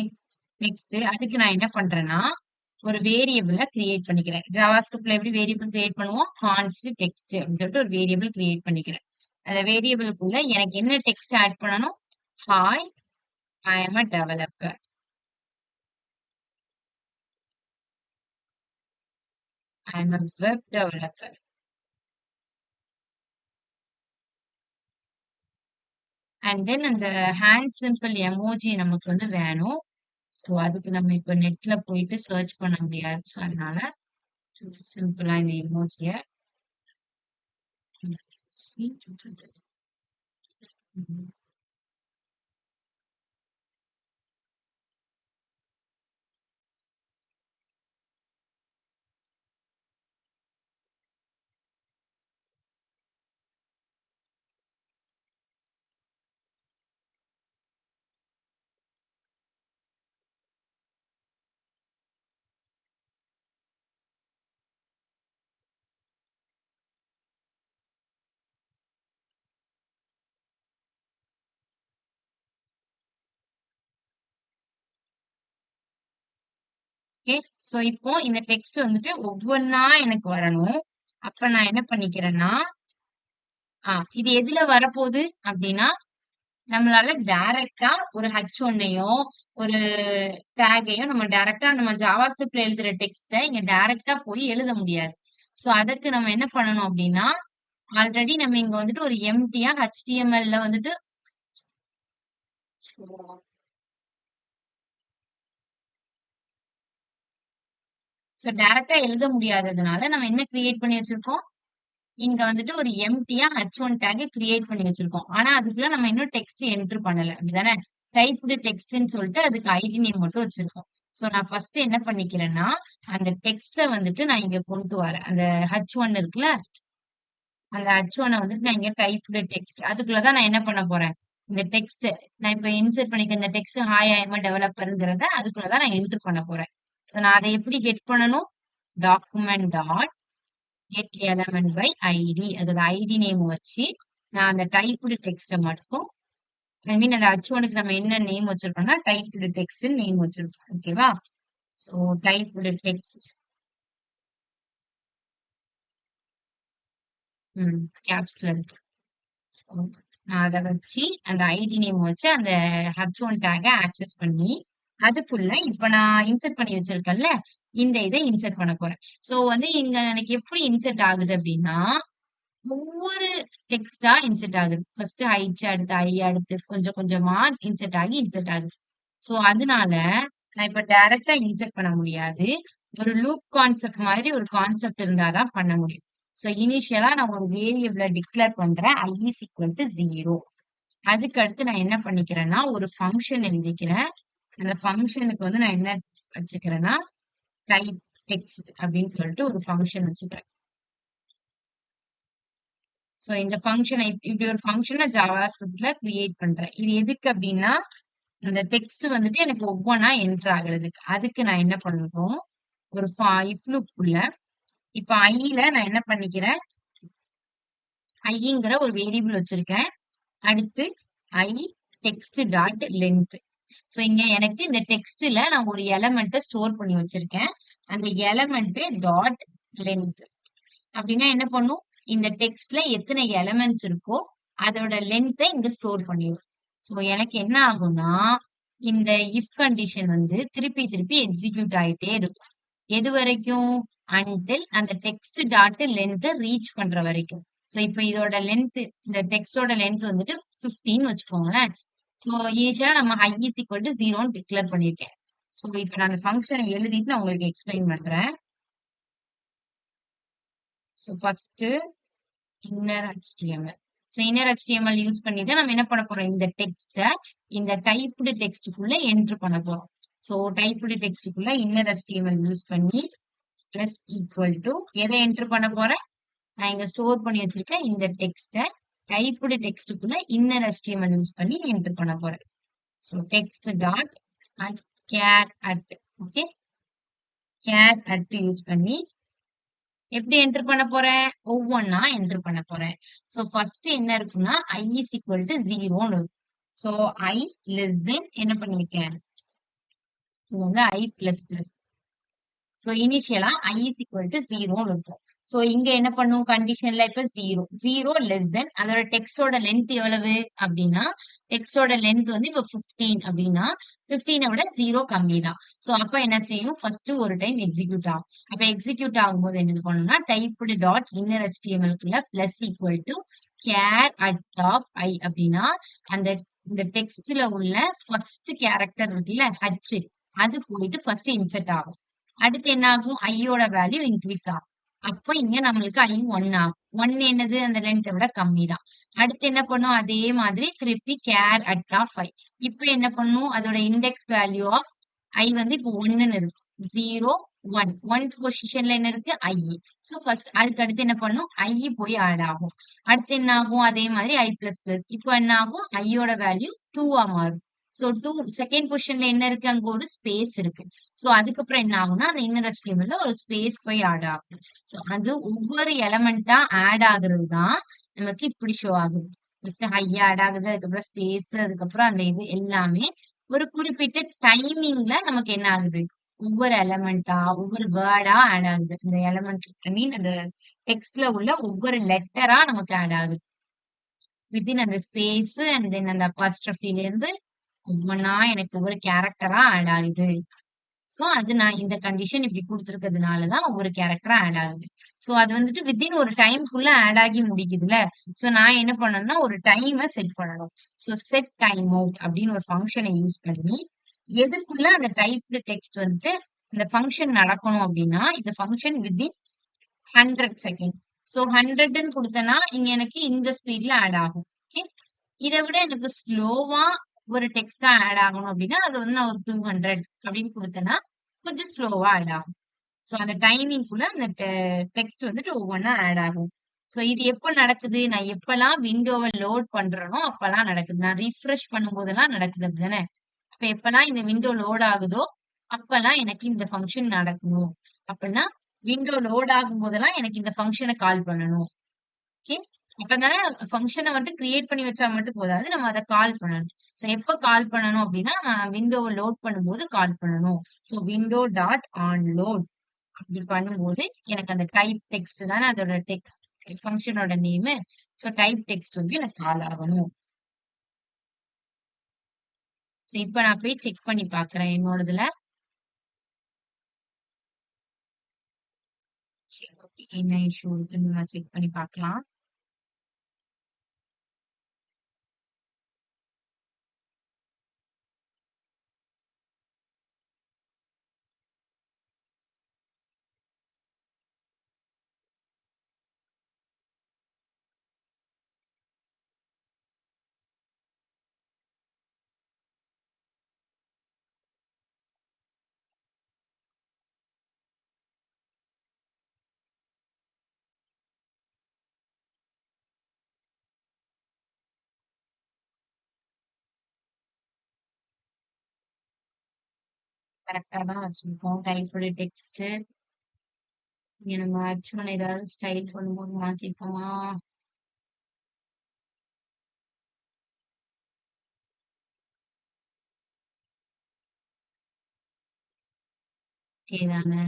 நெக்ஸ்ட் அதுக்கு நான் என்ன பண்றேன்னா ஒரு வேரியபிள கிரியேட் பண்ணிக்கிறேன். ஜாவா ஸ்கிரிப்ட்ல எப்படி வேரியபிள் கிரியேட் பண்ணுவோம்? கான்ஸ்ட் டெக்ஸ்ட் அப்படின்னு சொல்லிட்டு ஒரு வேரியபிள் கிரியேட் பண்ணிக்கிறேன். அந்த வேரியபிளுக்குள்ள எனக்கு என்ன டெக்ஸ்ட் ஆட் பண்ணணும்? Hi I am a developer. I am a web developer. And then அந்த ஹேண்ட் சிம்பிள் எமோஜி நமக்கு வந்து வேணும். ஸோ அதுக்கு நம்ம இப்ப நெட்ல போயிட்டு சர்ச் பண்ண முடியாது. ஸோ அதனால சிம்பிளா இந்த எமோஜிய ஓகே, சோ இப்போ இந்த டெக்ஸ்ட் வந்துட்டு ஒவ்வொன்னா எனக்கு வரணும். அப்ப நான் என்ன பண்ணிக்கிறேன்னா இது எதுல வரப்போகுது அப்படின்னா நம்மளால டைரக்டா ஒரு H1ஐயோ ஒரு டேகையோ நம்ம டைரக்டா நம்ம ஜாவா ஸ்கிரிப்ட்ல எழுதுற டெக்ஸ்ட இங்க டைரக்டா போய் எழுத முடியாது. சோ அதுக்கு நம்ம என்ன பண்ணணும் அப்படின்னா ஆல்ரெடி நம்ம இங்க வந்துட்டு ஒரு எம்டியா HTML-ல வந்துட்டு சோ டைரக்டா எழுத முடியாததுனால நம்ம என்ன கிரியேட் பண்ணி வச்சிருக்கோம், இங்க வந்துட்டு ஒரு எம்டியா H1 டேக் கிரியேட் பண்ணி வச்சிருக்கோம். ஆனா அதுக்குள்ள நம்ம இன்னும் டெக்ஸ்ட் என்டர் பண்ணல அப்படிதானே. டைப்டு டெக்ஸ்ட்ன்னு சொல்லிட்டு அதுக்கு ஐடி நேம் மட்டும் வச்சிருக்கோம். சோ நான் ஃபர்ஸ்ட் என்ன பண்ணிக்கிறேன்னா, அந்த டெக்ஸ்ட்ட வந்துட்டு நான் இங்க கொண்டு வரேன். அந்த H1 இருக்குல்ல, அந்த H1 வந்துட்டு நான் இங்க டைப்டு டெக்ஸ்ட் அதுக்குள்ளதான் நான் என்ன பண்ண போறேன். இந்த டெக்ஸ்ட் நான் இப்ப இன்சர்ட் பண்ணிக்க இந்த text hi I am a டெவலப்பர்ங்கிறத அதுக்குள்ளதான் நான் என்டர் பண்ண போறேன். சோ நான் அதை எப்படி கெட் பண்ணணும்? Document dot get element by ID அதோட ஐடி நேம் வச்சு நான் அந்த டைப்டு டெக்ஸ்ட மட்டும் ஐ மீன் அந்த H1க்கு நம்ம என்ன நேம் வச்சிருக்கோம்னா டைப்டு டெக்ஸ்ட் நேம் வச்சிருக்கோம். ஓகேவா? சோ டைப்டு டெக்ஸ்ட் கேப்ஸ்ல இருக்கு. So, நான் அத வச்சு அந்த ஐடி நேம் வச்சு அந்த H1 டேக ஆக்சஸ் பண்ணி அதுக்குள்ள இப்ப நான் இன்சர்ட் பண்ணி வச்சிருக்கேன்ல இந்த இதை இன்சர்ட் பண்ண போறேன். சோ வந்து இங்க எனக்கு எப்படி இன்சர்ட் ஆகுது அப்படின்னா ஒவ்வொரு டெக்ஸ்டா இன்சர்ட் ஆகுது. ஃபர்ஸ்ட் ஹைட்ஸ் அடுத்து ஐ அடுத்து கொஞ்சம் கொஞ்சமா இன்சர்ட் ஆகுது. சோ அதனால நான் இப்ப டைரக்டா இன்சர்ட் பண்ண முடியாது. ஒரு லூப் கான்செப்ட் மாதிரி ஒரு கான்செப்ட் இருந்தாதான் பண்ண முடியும். சோ இனிஷியலா நான் ஒரு வேரியபிள டிக்ளேர் பண்றேன் i is equal to 0. அதுக்கு அடுத்து நான் என்ன பண்ணிக்கிறேன்னா ஒரு ஃபங்க்ஷன் எழுதிக்கிறேன். அந்த ஃபங்க்ஷனுக்கு வந்து நான் என்ன வச்சுக்கிறேன்னா டைப் டெக்ஸ்ட் அப்படின்னு சொல்லிட்டு ஒரு ஃபங்க்ஷன் வச்சுக்கிறேன். சோ இந்த ஃபங்க்ஷனை இப்படி ஒரு ஃபங்க்ஷனை ஜாவா ஸ்கிரிப்ட்ல கிரியேட் பண்றேன். இது எதுக்கு அப்படின்னா அந்த டெக்ஸ்ட் வந்துட்டு எனக்கு ஒவ்வொன்னா என்டர் ஆகுறதுக்கு. அதுக்கு நான் என்ன பண்ணணும் ஒரு இஃப் லூப் உள்ள இப்ப ஐல நான் என்ன பண்ணிக்கிறேன் ஐங்கிற ஒரு வேரியபிள் வச்சிருக்கேன். அடுத்து ஐ டெக்ஸ்ட் டாட் லென்த். சோ இங்க எனக்கு இந்த டெக்ஸ்ட்ல நான் ஒரு எலமெண்ட்டை ஸ்டோர் பண்ணி வச்சிருக்கேன். அந்த எலமெண்ட் டாட் லென்த் அப்படின்னா என்ன பண்ணும் இந்த டெக்ஸ்ட்ல எத்தனை எலமெண்ட்ஸ் இருக்கோ அதோட லென்த்தை இங்க ஸ்டோர் பண்ணிடும். சோ எனக்கு என்ன ஆகும்னா இந்த இஃப் கண்டிஷன் வந்து திருப்பி திருப்பி எக்ஸிக்யூட் ஆயிட்டே இருக்கும். எது வரைக்கும்? அன்டில் அந்த டெக்ஸ்ட் டாட் லென்த் ரீச் பண்ற வரைக்கும். சோ இப்ப இதோட லென்த் இந்த டெக்ஸ்டோட லென்த் வந்துட்டு 15 வச்சுக்கோங்களேன். சோ இனிஷியலா நம்ம i is equal to 0 declare பண்ணிருக்கேன். சோ இப்ப நான் அந்த ஃபங்க்ஷனை எழுதிட்டு நான் உங்களுக்கு எக்ஸ்பிளைன் பண்றேன். So first inner HTML. So inner HTML use பண்ணி தான் நம்ம என்ன பண்ண போறோம் இந்த டெக்ஸ்ட இந்த டைப்டு டெக்ஸ்டுக்குள்ள என்டர் பண்ண போறோம். சோ டைப்டு டெக்ஸ்டுக்குள்ள இன்னர் HTML யூஸ் பண்ணி பிளஸ் ஈக்குவல் டு எதை என்டர் பண்ண போறேன் நான் இங்க ஸ்டோர் பண்ணி வச்சிருக்கேன் இந்த டெக்ஸ்ட டைப்டு டெக்ஸ்டுக்குள்ள இன்னர் HTML யூஸ் பண்ணி என்டர் பண்ண போறேன். So text dot at char at okay char at use பண்ணி எப்படி என்டர் பண்ண போறேன் ஒவ்வொன்னா என்டர் பண்ண போறேன். சோ ஃபர்ஸ்ட் என்ன இருக்குன்னா i is equal to 0 இருக்கும். சோ i less than என்ன பண்ணிருக்கேன் இது வந்து i பிளஸ் பிளஸ். சோ இனிஷியலா i is equal to 0 இருக்கும். சோ இங்க என்ன பண்ணும் கண்டிஷன்ல இப்ப 0 லெஸ் தென் அதோட டெக்ஸ்டோட லென்த் எவ்வளவு அப்படின்னா டெக்ஸ்டோட லென்த் வந்து இப்ப 15 அப்படின்னா 15 விட 0 கம்மி தான். சோ அப்ப என்ன செய்யும் ஃபர்ஸ்ட் ஒரு டைம் எக்ஸிக்யூட் ஆகும். அப்ப எக்ஸிக்யூட் ஆகும்போது என்ன பண்ணணும்னா டைப்டு டாட் இன்னர் HTML குள்ள plus equal to char at of I அப்படின்னா அந்த இந்த டெக்ஸ்ட்ல உள்ள ஃபர்ஸ்ட் கேரக்டர் இருக்குல்ல h அது போயிட்டு ஃபர்ஸ்ட் இன்சர்ட் ஆகும். அடுத்து என்ன ஆகும் ஐயோட வேல்யூ இன்க்ரீஸ் ஆகும். அப்ப இங்க நம்மளுக்கு ஐ 1 ஆகும். 1 என்னது அந்த லென்த்தை விட கம்மி தான். அடுத்து என்ன பண்ணும் அதே மாதிரி திருப்பி கேர் அட் ஆஃப் ஐ. இப்ப என்ன பண்ணும் அதோட இண்டெக்ஸ் வேல்யூ ஆஃப் ஐ வந்து இப்போ 1ன்னு இருக்கு. 0 1 1th பொசிஷன்ல என்ன இருக்கு ஐ. சோ ஃபர்ஸ்ட் அதுக்கு அடுத்து என்ன பண்ணும் ஐ போய் ஆட் ஆகும். அடுத்து என்ன ஆகும் அதே மாதிரி ஐ பிளஸ் பிளஸ். இப்போ என்ன ஆகும் ஐயோட வேல்யூ 2 மாறும். சோ 2 செகண்ட் பொசிஷன்ல என்ன இருக்கு அங்க ஒரு ஸ்பேஸ் இருக்கு. சோ அதுக்கப்புறம் என்ன ஆகும்னா அந்த இன்னர் HTML ஒரு ஸ்பேஸ் போய் ஆட் ஆகும். சோ அது ஒவ்வொரு எலமெண்டா ஆட் ஆகுறது தான் நமக்கு இப்படி ஷோ ஆகுது. ஃபர்ஸ்ட் ஹை ஆட் ஆகுது அதுக்கப்புறம் ஸ்பேஸ் அதுக்கப்புறம் அந்த இது எல்லாமே ஒரு குறிப்பிட்ட டைமிங்ல நமக்கு என்ன ஆகுது ஒவ்வொரு எலமெண்டா ஒவ்வொரு வேர்டா ஆட் ஆகுது. இந்த எலமெண்ட் ஐ மீன் அந்த டெக்ஸ்ட்ல உள்ள ஒவ்வொரு லெட்டரா நமக்கு ஆட் ஆகுது. வித்தின் அந்த ஸ்பேஸ் அண்ட் தென் அந்த அப்பாஸ்ட்ரஃபில இருந்து ஒவ்வொன்னா எனக்கு ஒவ்வொரு கேரக்டரா ஆட் ஆகுது. சோ அது நான் இந்த கண்டிஷன் இப்படி கொடுத்துருக்கிறதுனாலதான் ஒவ்வொரு கேரக்டரா ஆட் ஆகுது. சோ அது வந்துட்டு வித்தின் ஒரு டைம்குள்ள ஆட் ஆகி முடிக்குதுல. சோ நான் என்ன பண்ணணும்னா ஒரு டைமை செட் பண்ணணும். சோ செட் டைம் அவுட் அப்படின்னு ஒரு ஃபங்க்ஷனை யூஸ் பண்ணி எதுக்குள்ள அந்த டைப்டு டெக்ஸ்ட் வந்துட்டு இந்த ஃபங்க்ஷன் நடக்கணும் அப்படின்னா இந்த ஃபங்க்ஷன் வித்தின் 100 செகண்ட். சோ 100ன்னு கொடுத்தனா இங்க எனக்கு இந்த ஸ்பீட்ல ஆட் ஆகும். ஓகே இதை விட எனக்கு ஸ்லோவா ஒரு டெக்ஸ்டா ஆட் ஆகணும் அப்படின்னா அது வந்து நான் ஒரு 200 அப்படின்னு கொடுத்தேன்னா கொஞ்சம் ஸ்லோவா ஆட் ஆகும். ஸோ அந்த டைமிங்குள்ள அந்த டெக்ஸ்ட் வந்துட்டு ஒவ்வொன்றா ஆட் ஆகும். ஸோ இது எப்போ நடக்குது? நான் எப்பலாம் விண்டோவை லோட் பண்றேனோ அப்பலாம் நடக்குது. நான் ரீஃப்ரெஷ் பண்ணும்போதெல்லாம் நடக்குது அப்படிதானே? அப்ப எப்பலாம் இந்த விண்டோ லோட் ஆகுதோ அப்பலாம் எனக்கு இந்த ஃபங்ஷன் நடக்கணும். அப்படின்னா விண்டோ லோட் ஆகும் போதெல்லாம் எனக்கு இந்த ஃபங்ஷனை கால் பண்ணணும். ஓகே. அப்பதானே ஃபங்ஷன மட்டும் கிரியேட் பண்ணி வச்சா மட்டும் போதாது. நம்ம அத கால் பண்ணணும். சோ எப்ப கால் பண்ணணும் அப்டின்னா, நான் விண்டோவ லோட் பண்ணும்போது கால் பண்ணணும். So window dot on load அப்படி பண்ணும்போது, எனக்கு அந்த டைப் டெக்ஸ்ட் தானே அதோட ஃபங்ஷனோட நேமு. சோ டைப் டெக்ஸ்ட் வந்து எனக்கு கால் ஆகணும். சோ இப்ப நான் போய் செக் பண்ணி பார்க்குறேன் என்னோடதுல. சரி ஓகே. என்ன இஷ்யூ இருக்குன்னு நான் செக் பண்ணி பார்க்கலாம். கரெக்ட்டா தான் வச்சிருக்கோம். Typed text. இங்க நம்ம ஆக்சுவலா ஏதாவது ஸ்டைல் பண்ணும்போது மாத்திருக்கோமா? ஓகே தானே.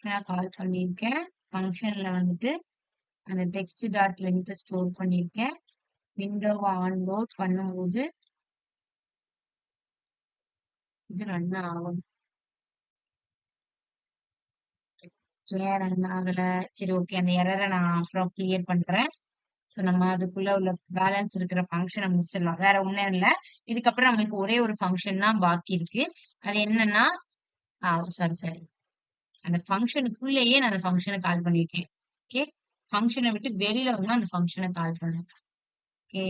நான் கால் பண்ணியிருக்கேன். ஃபங்ஷன்ல வந்துட்டு அந்த டெக்ஸ்ட் டாட் லென்த் ஸ்டோர் பண்ணியிருக்கேன். விண்டோவ ஆன்லோட் பண்ணும்போது இது ரன் ஆகும். ஏன் ரன் ஆகல? சரி ஓகே. அந்த எரர நான் அப்புறம் கிளியர் பண்றேன். ஸோ நம்ம அதுக்குள்ள உள்ள பேலன்ஸ் இருக்கிற ஃபங்ஷன முடிச்சிடலாம். வேற ஒண்ணும் இல்ல. இதுக்கப்புறம் நம்மளுக்கு ஒரே ஒரு ஃபங்ஷன் தான் பாக்கி இருக்கு. அது என்னன்னா சாரி சாரி. அந்த ஃபங்ஷனுக்குள்ளேயே நான் அந்த ஃபங்ஷன கால் பண்ணியிருக்கேன். ஓகே. ஃபங்ஷன விட்டு வெளியில வந்து அந்த ஃபங்ஷன கால் பண்ணேன். ஓகே.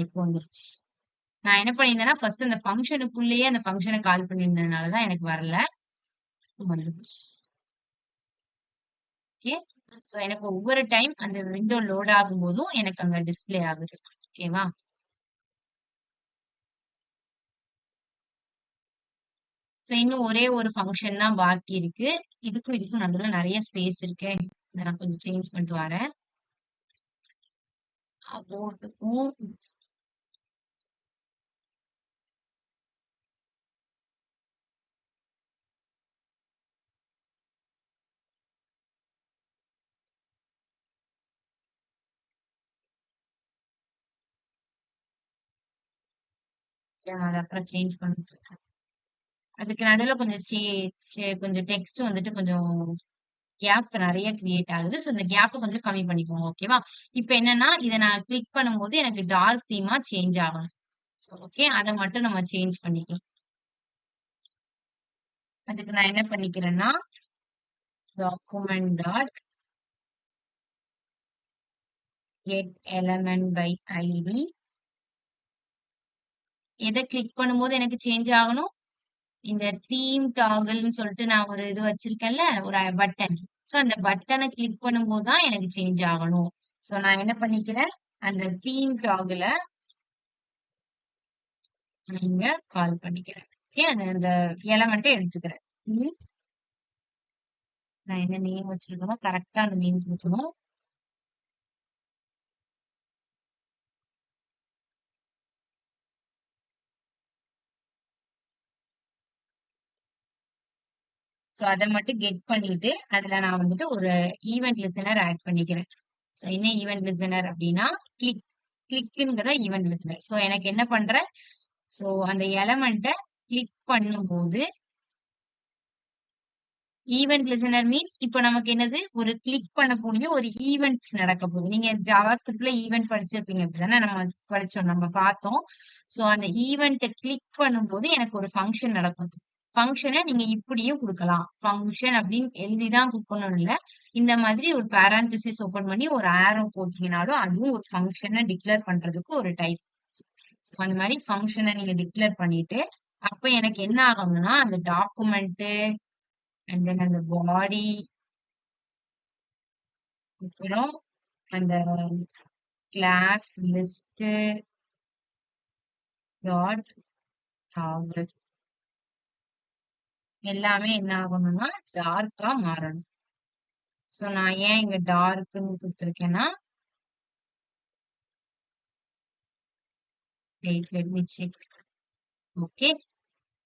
இப்போ வந்துருச்சு. நான் என்ன பண்ணியிருந்தேன்னா, ஃபர்ஸ்ட் அந்த ஃபங்ஷனுக்குள்ளேயே அந்த ஃபங்ஷன கால் பண்ணியிருந்ததுனால தான் எனக்கு வரல. வந்துருச்சு. ஓகே. சோ எனக்கு ஒவ்வொரு டைம் அந்த விண்டோ லோட் ஆகும்போதும் எனக்கு அங்க டிஸ்ப்ளே ஆகுது. ஓகேவா? சோ இன்னும் ஒரே ஒரு ஃபங்ஷன் தான் பாக்கி இருக்கு. இதுக்கும் நடுவுல நெறைய ஸ்பேஸ் இருக்கே. இத நான் கொஞ்சம் சேஞ்ச் பண்ணிட்டு வரேன். போட்டுக்கும் நான் அத அப்புறம் சேஞ்ச் பண்ணிட்டு அதுக்கு நடுவுல கொஞ்சம் கொஞ்சம் டெக்ஸ்ட் வந்துட்டு கொஞ்சம் கேப் நெறைய கிரியேட் ஆகுது. சோ இந்த கேப்ப கொஞ்சம் கம்மி பண்ணிக்கோங்க. ஓகேவா? இப்ப என்னன்னா, இத நான் கிளிக் பண்ணும்போது எனக்கு டார்க் தீமா சேஞ்ச் ஆகணும். So okay. அத மட்டும் நம்ம சேஞ்ச் பண்ணிக்கலாம். அதுக்கு நான் என்ன பண்ணிக்கிறேன்னா, document dot get element by ID. எத கிளிக் பண்ணும்போது எனக்கு சேஞ்ச் ஆகணும்? இந்த தீம் டாகிள்ன்னு சொல்லிட்டு நான் ஒரு இது வச்சிருக்கேன்ல, ஒரு பட்டன். சோ அந்த பட்டன கிளிக் பண்ணும்போது தான் எனக்கு சேஞ்ச் ஆகணும். சோ நான் என்ன பண்ணிக்கிறேன், அந்த தீம் டாகுல நான் இங்க கால் பண்ணிக்கிறேன். ஓகே. அந்த எலமெண்ட்ட எடுத்துக்கிறேன். ம். நான் என்ன நேம் வச்சிருக்கனோ கரெக்ட்டா அந்த நேம் குடுக்கணும். சோ அத மட்டும் கெட் பண்ணிட்டு, அதுல நான் வந்துட்டு ஒரு ஈவென்ட் லிசனர் ஆட் பண்ணிக்கிறேன். சோ என்ன ஈவென்ட் லிசனர் அப்டின்னா, கிளிக் கிளிக்ங்கிற ஈவென்ட் லிசனர். சோ எனக்கு என்ன பண்றேன், சோ அந்த எலமெண்ட்ட கிளிக் பண்ணும்போது ஈவென்ட் லிசனர் மீன்ஸ் இப்ப நமக்கு என்னது ஒரு கிளிக் பண்ணக்கூடிய ஒரு ஈவென்ட்ஸ் நடக்க போகுது. நீங்க ஜாவாஸ்கிரிப்ட்ல ஈவென்ட் படிச்சிருப்பீங்க அப்படிதானே? நம்ம படிச்சோம், நம்ம பார்த்தோம். சோ அந்த ஈவென்ட்ட கிளிக் பண்ணும்போது எனக்கு ஒரு ஃபங்ஷன் நடக்கும். ஃபங்ஷன நீங்க இப்படியும் குடுக்கலாம். ஃபங்ஷன் அப்படின்னு எழுதி தான் குடுக்கணும்னு இல்ல. இந்த மாதிரி ஒரு பேரான்தீசிஸ் ஓப்பன் பண்ணி ஒரு ஆரோ போட்டீங்கனாலும் அதுவும் ஒரு ஃபங்ஷன டிக்ளேர் பண்றதுக்கு ஒரு டைப். சோ அந்த மாதிரி ஃபங்ஷன நீங்க டிக்ளேர் பண்ணிட்டு, அப்ப எனக்கு என்ன ஆகும்னா அந்த டாக்குமெண்ட் அண்ட் தென் அந்த பாடி அப்புறம் அந்த கிளாஸ் லிஸ்ட் டாட் டார்கெட் எல்லாமே என்ன ஆகணும்னா டார்க்கா மாறணும். சோ நான் ஏன் இங்க டார்க்னு கொடுத்துருக்கேன்னா let me check. Okay,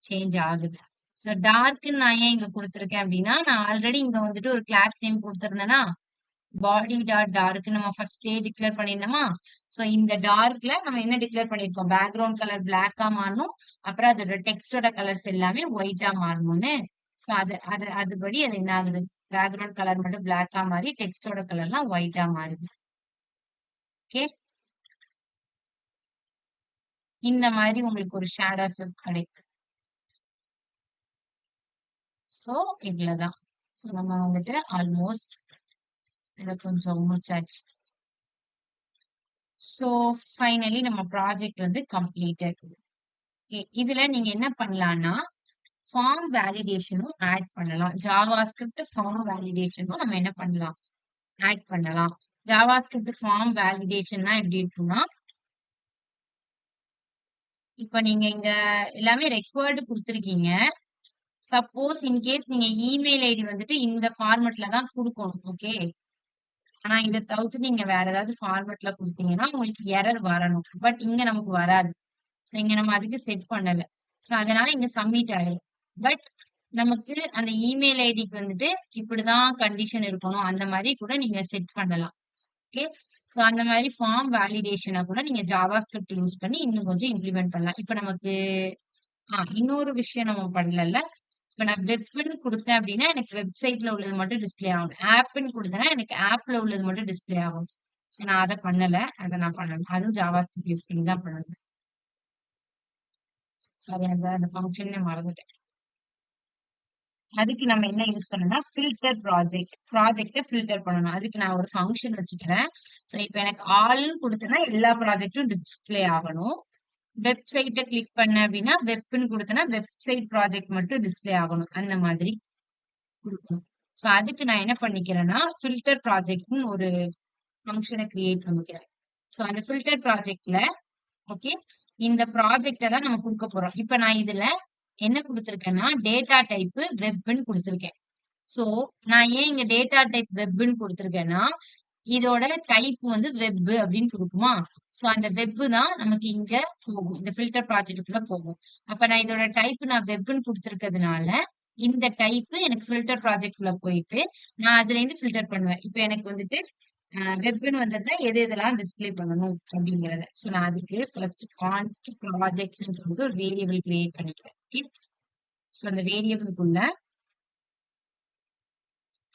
change ஆகுது. சோ டார்க்னு நான் ஏன் இங்க கொடுத்துருக்கேன் அப்படின்னா நான் ஆல்ரெடி இங்க வந்துட்டு ஒரு கிளாஸ் நேம் கொடுத்திருந்தேன்னா பாடி டாட் டார்க் நம்ம ஃபர்ஸ்டே டிக்ளேர் பண்ணிருந்தோமா. சோ இந்த டார்க்ல நம்ம என்ன டிக்ளேர் பண்ணிருக்கோம், பேக்ரவுண்ட் கலர் பிளாக்கா மாறணும், அப்புறம் அதோட டெக்ஸ்டோட கலர்ஸ் எல்லாமே ஒயிட்டா மாறணும்னு. சோ அதுபடி அது என்ன ஆகுது, பேக்ரவுண்ட் கலர் மட்டும் பிளாக்கா மாறி டெக்ஸ்டோட கலர்லாம் ஒயிட்டா மாறுது. ஓகே, இந்த மாதிரி உங்களுக்கு ஒரு ஷேடோ எஃபெக்ட் கிடைக்கும். சோ இவ்வளவுதான். சோ நம்ம வந்துட்டு ஆல்மோஸ்ட் இதை கொஞ்சம் முடிச்சாச்சு. சோ ஃபைனலி நம்ம ப்ராஜெக்ட் வந்து கம்ப்ளீட்டட். இதுல நீங்க என்ன பண்ணலாம்னா ஃபார்ம் வேலிடேஷனும் ஆட் பண்ணலாம். ஜாவா ஸ்கிரிப்ட் ஃபார்ம் வேலிடேஷனும் நம்ம என்ன பண்ணலாம், ஆட் பண்ணலாம். ஜாவா ஸ்கிரிப்ட் ஃபார்ம் வேலிடேஷன்னா எப்படி இருக்கும்னா, இப்ப நீங்க இங்க எல்லாமே ரெக்வயர்டு கொடுத்துருக்கீங்க. சப்போஸ் இன்கேஸ் நீங்க இமெயில் ஐடி வந்துட்டு இந்த ஃபார்மெட்ல தான் கொடுக்கணும். ஓகே, ஆனா இதை தவிர்த்து நீங்க வேற ஏதாவது ஃபார்மெட்ல கொடுத்தீங்கன்னா உங்களுக்கு எரர் வரணும். பட் இங்க நமக்கு வராது. சோ இங்க நம்ம அதுக்கு செட் பண்ணல. சோ அதனால இங்க சப்மிட் ஆயிரும். பட் நமக்கு அந்த இமெயில் ஐடிக்கு வந்துட்டு இப்படிதான் கண்டிஷன் இருக்கணும் அந்த மாதிரி கூட நீங்க செட் பண்ணலாம். ஓகே, சோ அந்த மாதிரி ஃபார்ம் வேலிடேஷனை கூட நீங்க ஜாவா ஸ்கிரிப்ட் யூஸ் பண்ணி இன்னும் கொஞ்சம் இம்ப்ளிமெண்ட் பண்ணலாம். இப்ப நமக்கு இன்னொரு விஷயம் நம்ம பண்ணல. இப்ப நான் வெப்னு கொடுத்தேன் அப்படின்னா எனக்கு வெப்சைட்ல உள்ளது மட்டும் டிஸ்பிளே ஆகும். ஆப்னு கொடுத்தேன்னா எனக்கு ஆப்ல உள்ளது மட்டும் டிஸ்பிளே ஆகும். நான் அதை பண்ணல, அதை நான் பண்ணணும். அதுவும் ஜாவா ஸ்கிரிப்ட் யூஸ் பண்ணி தான் பண்ணணும். சாரி, அந்த ஃபங்க்ஷனே மறந்துட்டேன். அதுக்கு நம்ம என்ன யூஸ் பண்ணணும்னா ஃபில்டர் ப்ராஜெக்ட ஃபில்டர் பண்ணணும். அதுக்கு நான் ஒரு ஃபங்க்ஷன் வச்சுக்கிறேன். சோ இப்போ எனக்கு ஆல்னு கொடுத்தேன்னா எல்லா ப்ராஜெக்டும் டிஸ்பிளே ஆகணும். வெப்சைட்டை கிளிக் பண்ண அப்படின்னா வெப்னு கொடுத்தேன்னா வெப்சைட் ப்ராஜெக்ட் மட்டும் டிஸ்பிளே ஆகணும். அந்த மாதிரி கொடுக்கணும். சோ அதுக்கு நான் என்ன பண்ணிக்கிறேன்னா ஃபில்டர் ப்ராஜெக்ட்னு ஒரு ஃபங்க்ஷனை கிரியேட் பண்ணிக்கிறேன். சோ அந்த ஃபில்டர் ப்ராஜெக்ட்ல ஓகே, இந்த ப்ராஜெக்ட தான் நம்ம கொடுக்க போறோம். இப்ப நான் இதுல என்ன கொடுத்திருக்கேன்னா டேட்டா டைப் வெப்னு கொடுத்திருக்கேன். சோ நான் ஏன் இங்க டேட்டா டைப் வெப்னு கொடுத்திருக்கேன்னா இதோட டைப் வந்து வெப் அப்படின்னு கொடுக்குமா. சோ அந்த வெப் தான் நமக்கு இங்க போகும், இந்த ஃபில்டர் ப்ராஜெக்ட்டுக்குள்ள போகும். அப்ப நான் இதோட டைப் நான் வெப்னு கொடுத்திருக்கிறதுனால இந்த டைப் எனக்கு ஃபில்டர் ப்ராஜெக்ட்குள்ள போயிட்டு நான் அதுல இருந்து ஃபில்டர் பண்ணுவேன். இப்ப எனக்கு வந்துட்டு வெப்னு வந்திருந்தா எது எதெல்லாம் டிஸ்பிளே பண்ணணும் அப்படிங்கறத. சோ நான் அதுக்கு ஃபர்ஸ்ட் கான்ஸ்ட் ப்ராஜெக்ட்ஸ் சொல்லிட்டு ஒரு வேரியபிள் கிரியேட் பண்ணிக்கிறேன். ஓகே, சோ அந்த வேரியபிள்குள்ள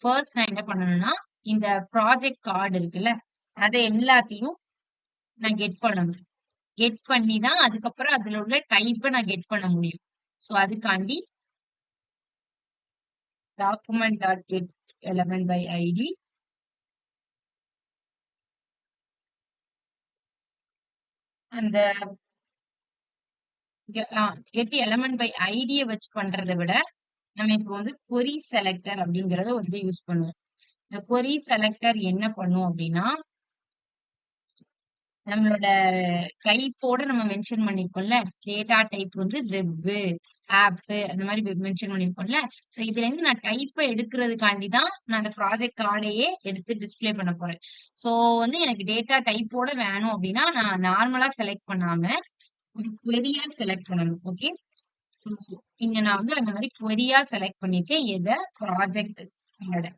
ஃபர்ஸ்ட் நான் என்ன பண்ணணும்னா இந்த ப்ராஜெக்ட் கார்டு இருக்குல்ல அதை எல்லாத்தையும் நான் கெட் பண்ணணும். கெட் பண்ணி தான் அதுக்கப்புறம் அதுல உள்ள டைப்பை நான் கெட் பண்ண முடியும். சோ அதுக்காண்டி document dot get element by ID அந்த கெட் எலமெண்ட் பை ஐடியை வச்சு பண்றதை விட நம்ம இப்போ வந்து கொரி செலக்டர் அப்படிங்கறத வந்து யூஸ் பண்ணுவோம். இந்த கொரி செலக்டர் என்ன பண்ணும் அப்படின்னா நம்மளோட டைப்போட நம்ம மென்ஷன் பண்ணிருக்கோம்ல, டேட்டா டைப் வந்து வெப், ஆப் அந்த மாதிரி மென்ஷன் பண்ணிருக்கோம்ல. சோ இதுல இருந்து நான் டைப்பை எடுக்கிறதுக்காண்டி தான் நான் அந்த ப்ராஜெக்ட் கார்டையே எடுத்து டிஸ்பிளே பண்ண போறேன். சோ வந்து எனக்கு டேட்டா டைப்போட வேணும் அப்படின்னா நான் நார்மலா செலக்ட் பண்ணாம ஒரு query-ஆ செலக்ட் பண்ணணும். ஓகே, சோ இங்க நான் வந்து அந்த மாதிரி query-ஆ செலக்ட் பண்ணிருக்கேன். எத ப்ராஜெக்ட் கார்டை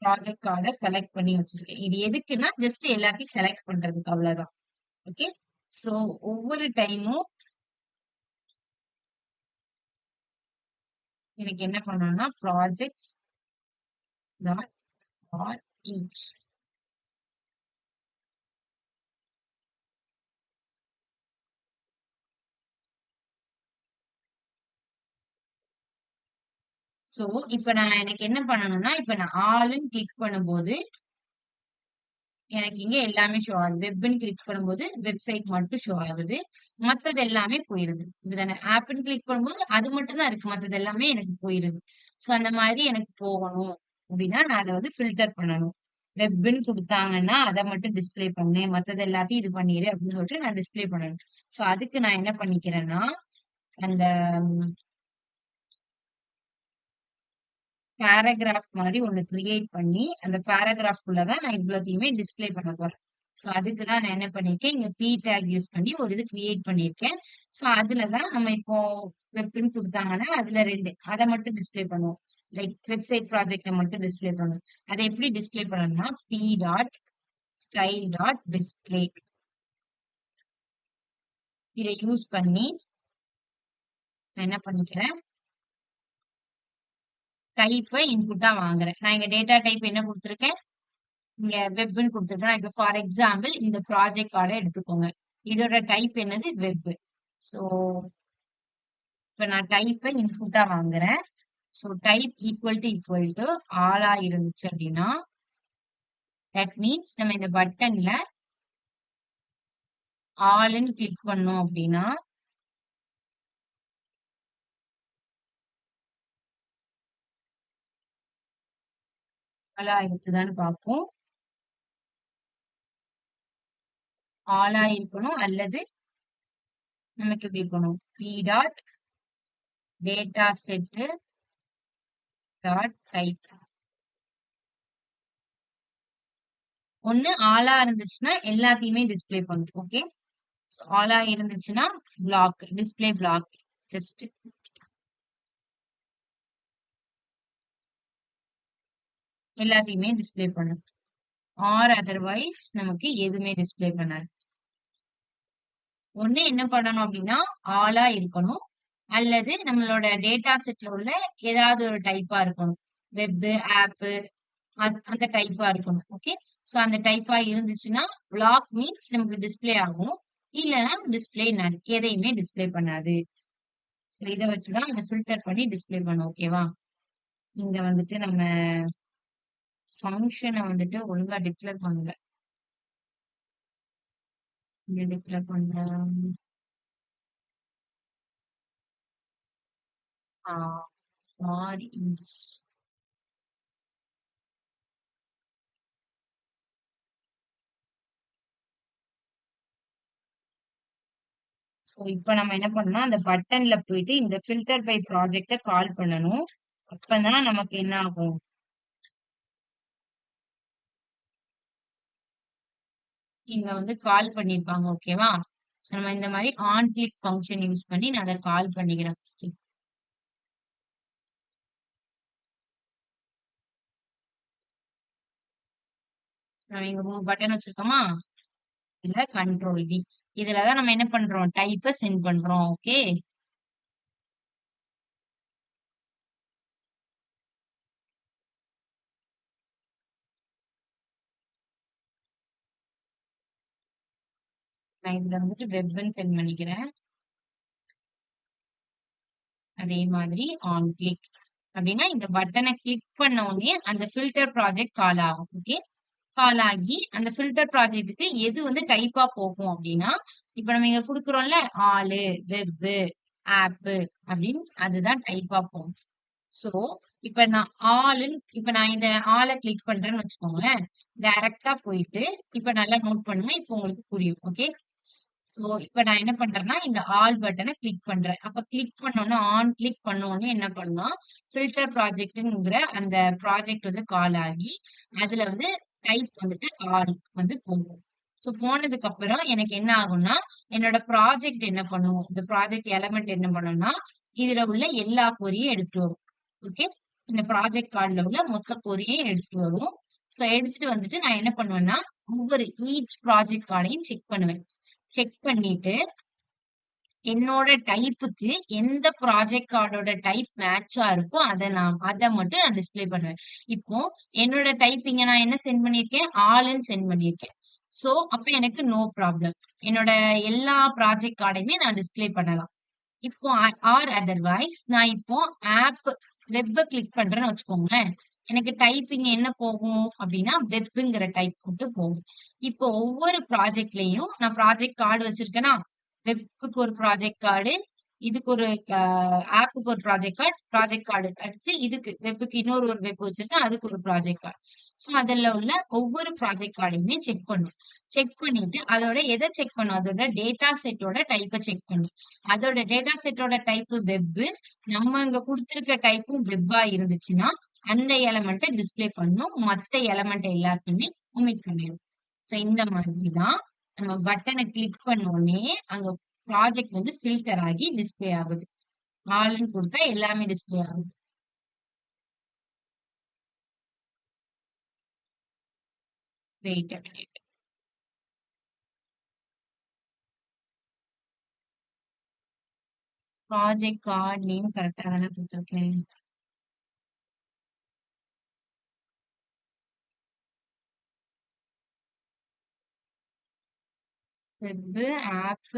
ப்ராஜெக்ட் கார்டை செலக்ட் பண்ணி வச்சிருக்கேன். இது எதுக்குன்னா ஜஸ்ட் எல்லாத்தையும் செலக்ட் பண்றதுக்கு, அவ்வளவுதான். ஓகே, சோ ஒவ்வொரு டைமும் எனக்கு என்ன பண்ணணும்னா projects dot for each. So இப்ப நான் எனக்கு என்ன பண்ணணும்னா இப்ப நான் ஆல்ன்னு கிளிக் பண்ணும்போது எனக்கு இங்க எல்லாமே ஷோ ஆகுது. வெப்ன்னு கிளிக் பண்ணும்போது வெப்சைட் மட்டும் ஷோ ஆகுது. மத்தது எல்லாமே போயிருது. இப்படிதானே? ஆப்ன்னு கிளிக் பண்ணும்போது அது மட்டும் தான் இருக்கு. மத்தது எல்லாமே எனக்கு போயிருது. சோ அந்த மாதிரி எனக்கு போகணும் அப்படின்னா நான் அதை வந்து ஃபில்டர் பண்ணணும். வெப்ன்னு குடுத்தாங்கன்னா அத மட்டும் டிஸ்ப்ளே பண்ணு. மத்தது எல்லாத்தையும் இது பண்ணிரு அப்படின்னு சொல்லிட்டு நான் டிஸ்ப்ளே பண்ணணும். சோ அதுக்கு நான் என்ன பண்ணிக்கிறேன்னா, அந்த பேராகிராஃப் மாதிரி ஒண்ணு கிரியேட் பண்ணி, அந்த பேராகிராஃப்குள்ள தான் நான் இவ்வளத்தையுமே டிஸ்ப்ளே பண்ண போறேன். சோ அதுக்கு தான் நான் என்ன பண்ணியிருக்கேன், இங்க p டேக் யூஸ் பண்ணி ஒரு இது கிரியேட் பண்ணியிருக்கேன். சோ அதுல தான் நம்ம இப்போ வெப்ன்னு குடுத்தாங்கன்னா, அதுல 2 அத மட்டும் டிஸ்ப்ளே பண்ணுவோம். லைக் வெப்சைட் ப்ராஜெக்ட்ட மட்டும் டிஸ்ப்ளே பண்ணுவோம். அத எப்படி டிஸ்ப்ளே பண்ணணும்னா, p dot style dot display இத யூஸ் பண்ணி நான் என்ன பண்ணிக்கிறேன், டைப்ப இன்புட்டா வாங்குறேன். நான் இங்க டேட்டா டைப் என்ன குடுத்துருக்கேன், இங்க வெப்ன்னு குடுத்துருக்கேன். இப்ப ஃபார் எக்ஸாம்பிள் இந்த ப்ராஜெக்ட் கார்ட எடுத்துக்கோங்க. இதோட டைப் என்னது வெப். சோ இப்ப நான் டைப்ப இன்புட்டா வாங்குறேன். சோ டைப் ஈக்குவல் டு ஆலா இருந்துச்சு அப்படின்னா, தட் மீன்ஸ் நம்ம இந்த பட்டன்ல ஆல்ன்னு கிளிக் பண்ணோம் அப்படின்னா, ஆலா இருக்குதான்னு பார்ப்போம். ஆலா இருக்கணும் அல்லது நமக்கு எப்படி இருக்கணும், p dot data set dot type. ஒண்ணு ஆலா இருந்துச்சுன்னா எல்லாத்தையுமே டிஸ்ப்ளே பண்ணும். ஓகே. ஆலா இருந்துச்சுன்னா பிளாக் டிஸ்ப்ளே பிளாக் ஜஸ்ட் எல்லாத்தையுமே டிஸ்ப்ளே பண்ணும். ஆர் அதர்வைஸ் நமக்கு எதுவுமே டிஸ்ப்ளே பண்ணாது. ஒண்ணு என்ன பண்ணணும் அப்படின்னா ஆலா இருக்கணும் அல்லது நம்மளோட டேட்டா செட்ல உள்ள ஏதாவது ஒரு டைப்பா இருக்கணும். வெப், ஆப் அந்த டைப்பா இருக்கணும். ஓகே. சோ அந்த டைப்பா இருந்துச்சுன்னா பிளாக் மீன்ஸ் நமக்கு டிஸ்ப்ளே ஆகும். இல்லைன்னா டிஸ்ப்ளே எதையுமே டிஸ்ப்ளே பண்ணாது. சோ இத வச்சுதான் அதை ஃபில்டர் பண்ணி டிஸ்ப்ளே பண்ணும். ஓகேவா? இங்க வந்துட்டு நம்ம ஃபங்க்ஷனை வந்துட்டு ஒழுங்கா டிக்ளேர் பண்ணல. இங்க டிக்ளேர் பண்ண ஃபார் ஈச். சோ இப்ப நம்ம என்ன பண்ணணும், அந்த பட்டன்ல போயிட்டு இந்த ஃபில்டர் பை ப்ராஜெக்ட கால் பண்ணணும். அப்பதான் நமக்கு என்ன ஆகும், இங்க வந்து கால் பண்ணிருப்பாங்க. ஓகேவா? சோ நம்ம இந்த மாதிரி ஆன் கிளிக் ஃபங்க்ஷன் யூஸ் பண்ணி நான் அதை கால் பண்ணிக்கிறேன் ஃபர்ஸ்ட். நம்ம இங்க 3 பட்டன் வச்சிருக்கோமா, இதுல கண்ட்ரோல் டி. இதுலதான் நம்ம என்ன பண்றோம், டைப்ப சென்ட் பண்றோம். ஓகே. நான் இதுல வந்துட்டு வெப்ன்னு சென்ட் பண்ணிக்கிறேன். அதே மாதிரி ஆன் கிளிக் அப்படின்னா இந்த பட்டனை கிளிக் பண்ண உடனே அந்த ஃபில்டர் ப்ராஜெக்ட் கால் ஆகும். ஓகே. கால் ஆகி அந்த ஃபில்டர் ப்ராஜெக்ட்டுக்கு எது வந்து டைப்பா போகும் அப்படின்னா, இப்ப நம்ம இங்க குடுக்குறோம்ல ஆளு, வெப், ஆப் அப்படின்னு அதுதான் டைப்பா போகும். சோ இப்ப நான் இப்ப நான் இந்த ஆளை கிளிக் பண்றேன்னு வச்சுக்கோங்களேன். டைரக்டா போயிட்டு இப்ப நல்லா நோட் பண்ணுங்க. இப்ப உங்களுக்கு புரியும். ஓகே. சோ இப்ப நான் என்ன பண்றேன்னா இந்த ஆல் பட்டனை கிளிக் பண்றேன். அப்ப கிளிக் பண்ணோம்னா ஆன் கிளிக் பண்ண உடனே என்ன பண்ணும்னா ஃபில்டர் ப்ராஜெக்ட்ங்கிற அந்த ப்ராஜெக்ட் வந்து கால் ஆகி அதுல வந்து டைப் வந்துட்டு ஆல் வந்து போகும். சோ போனதுக்கு அப்புறம் எனக்கு என்ன ஆகும்னா என்னோட ப்ராஜெக்ட் என்ன பண்ணும், இந்த ப்ராஜெக்ட் எலமெண்ட் என்ன பண்ணும்னா இதுல உள்ள எல்லா கொரியும் எடுத்துட்டு வரும். ஓகே. இந்த ப்ராஜெக்ட் கார்டுல உள்ள மொத்த கொரியையும் எடுத்துட்டு வரும். சோ எடுத்துட்டு வந்துட்டு நான் என்ன பண்ணுவேன்னா ஒவ்வொரு ஈச் ப்ராஜெக்ட் கார்டையும் செக் பண்ணுவேன். செக் பண்ணிட்டு என்னோட டைப்புக்கு எந்த ப்ராஜெக்ட் கார்டோட டைப் மேட்சா இருக்கோ அத மட்டும் நான் டிஸ்ப்ளே பண்ணுவேன். இப்போ என்னோட டைப்பிங்க நான் என்ன சென்ட் பண்ணியிருக்கேன்? ஆல்ன்னு சென்ட் பண்ணியிருக்கேன். சோ, அப்ப எனக்கு நோ ப்ராப்ளம். என்னோட எல்லா ப்ராஜெக்ட் கார்டையுமே நான் டிஸ்ப்ளே பண்ணலாம். இப்போ ஆர் அதர்வைஸ் நான் இப்போ ஆப் வெப்ப கிளிக் பண்றேன்னு வச்சுக்கோங்களேன். எனக்கு டைப்பிங் என்ன போகும் அப்படின்னா, வெப்ங்கிற டைப் மட்டும் போகும். இப்போ ஒவ்வொரு ப்ராஜெக்ட்லயும் நான் ப்ராஜெக்ட் கார்டு வச்சிருக்கேனா, வெப்க்கு ஒரு ப்ராஜெக்ட் கார்டு, இதுக்கு ஒரு ஆப்புக்கு ஒரு ப்ராஜெக்ட் கார்டு அடுத்து இதுக்கு வெப்க்கு இன்னொரு ஒரு வெப் வச்சிருக்கேன். அதுக்கு ஒரு ப்ராஜெக்ட் கார்டு. ஸோ அதுல உள்ள ஒவ்வொரு ப்ராஜெக்ட் கார்டையுமே செக் பண்ணும். செக் பண்ணிட்டு அதோட எத செக் பண்ணும்? அதோட டேட்டா செட்டோட டைப்ப செக் பண்ணும். அதோட டேட்டா செட்டோட டைப் வெப். நம்ம அங்க குடுத்திருக்க டைப்பும் வெப்பா இருந்துச்சுன்னா, அந்த எலமெண்ட்ட டிஸ்ப்ளே பண்ணும். மத்த எலமெண்ட் எல்லாத்தையுமே ஒமிட் பண்ணிரும். சோ இந்த மாதிரி தான் நம்ம பட்டன கிளிக் பண்ண உடனே அங்க ப்ராஜெக்ட் வந்து ஃபில்டர் ஆகி டிஸ்ப்ளே ஆகுது. ஆல்ன்னு குடுத்தா எல்லாமே டிஸ்ப்ளே ஆகுது. Wait a minute. Project card name கரெக்ட்டா தானே குடுத்துருக்கேன். வெப், ஆப்,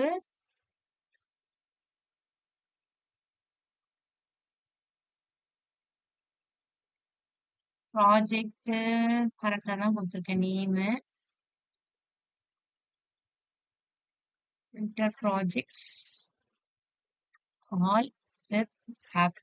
ப்ராஜெக்ட் கரெக்ட்டா தான் குடுத்துருக்கேன் name. Filter projects, all, web, app.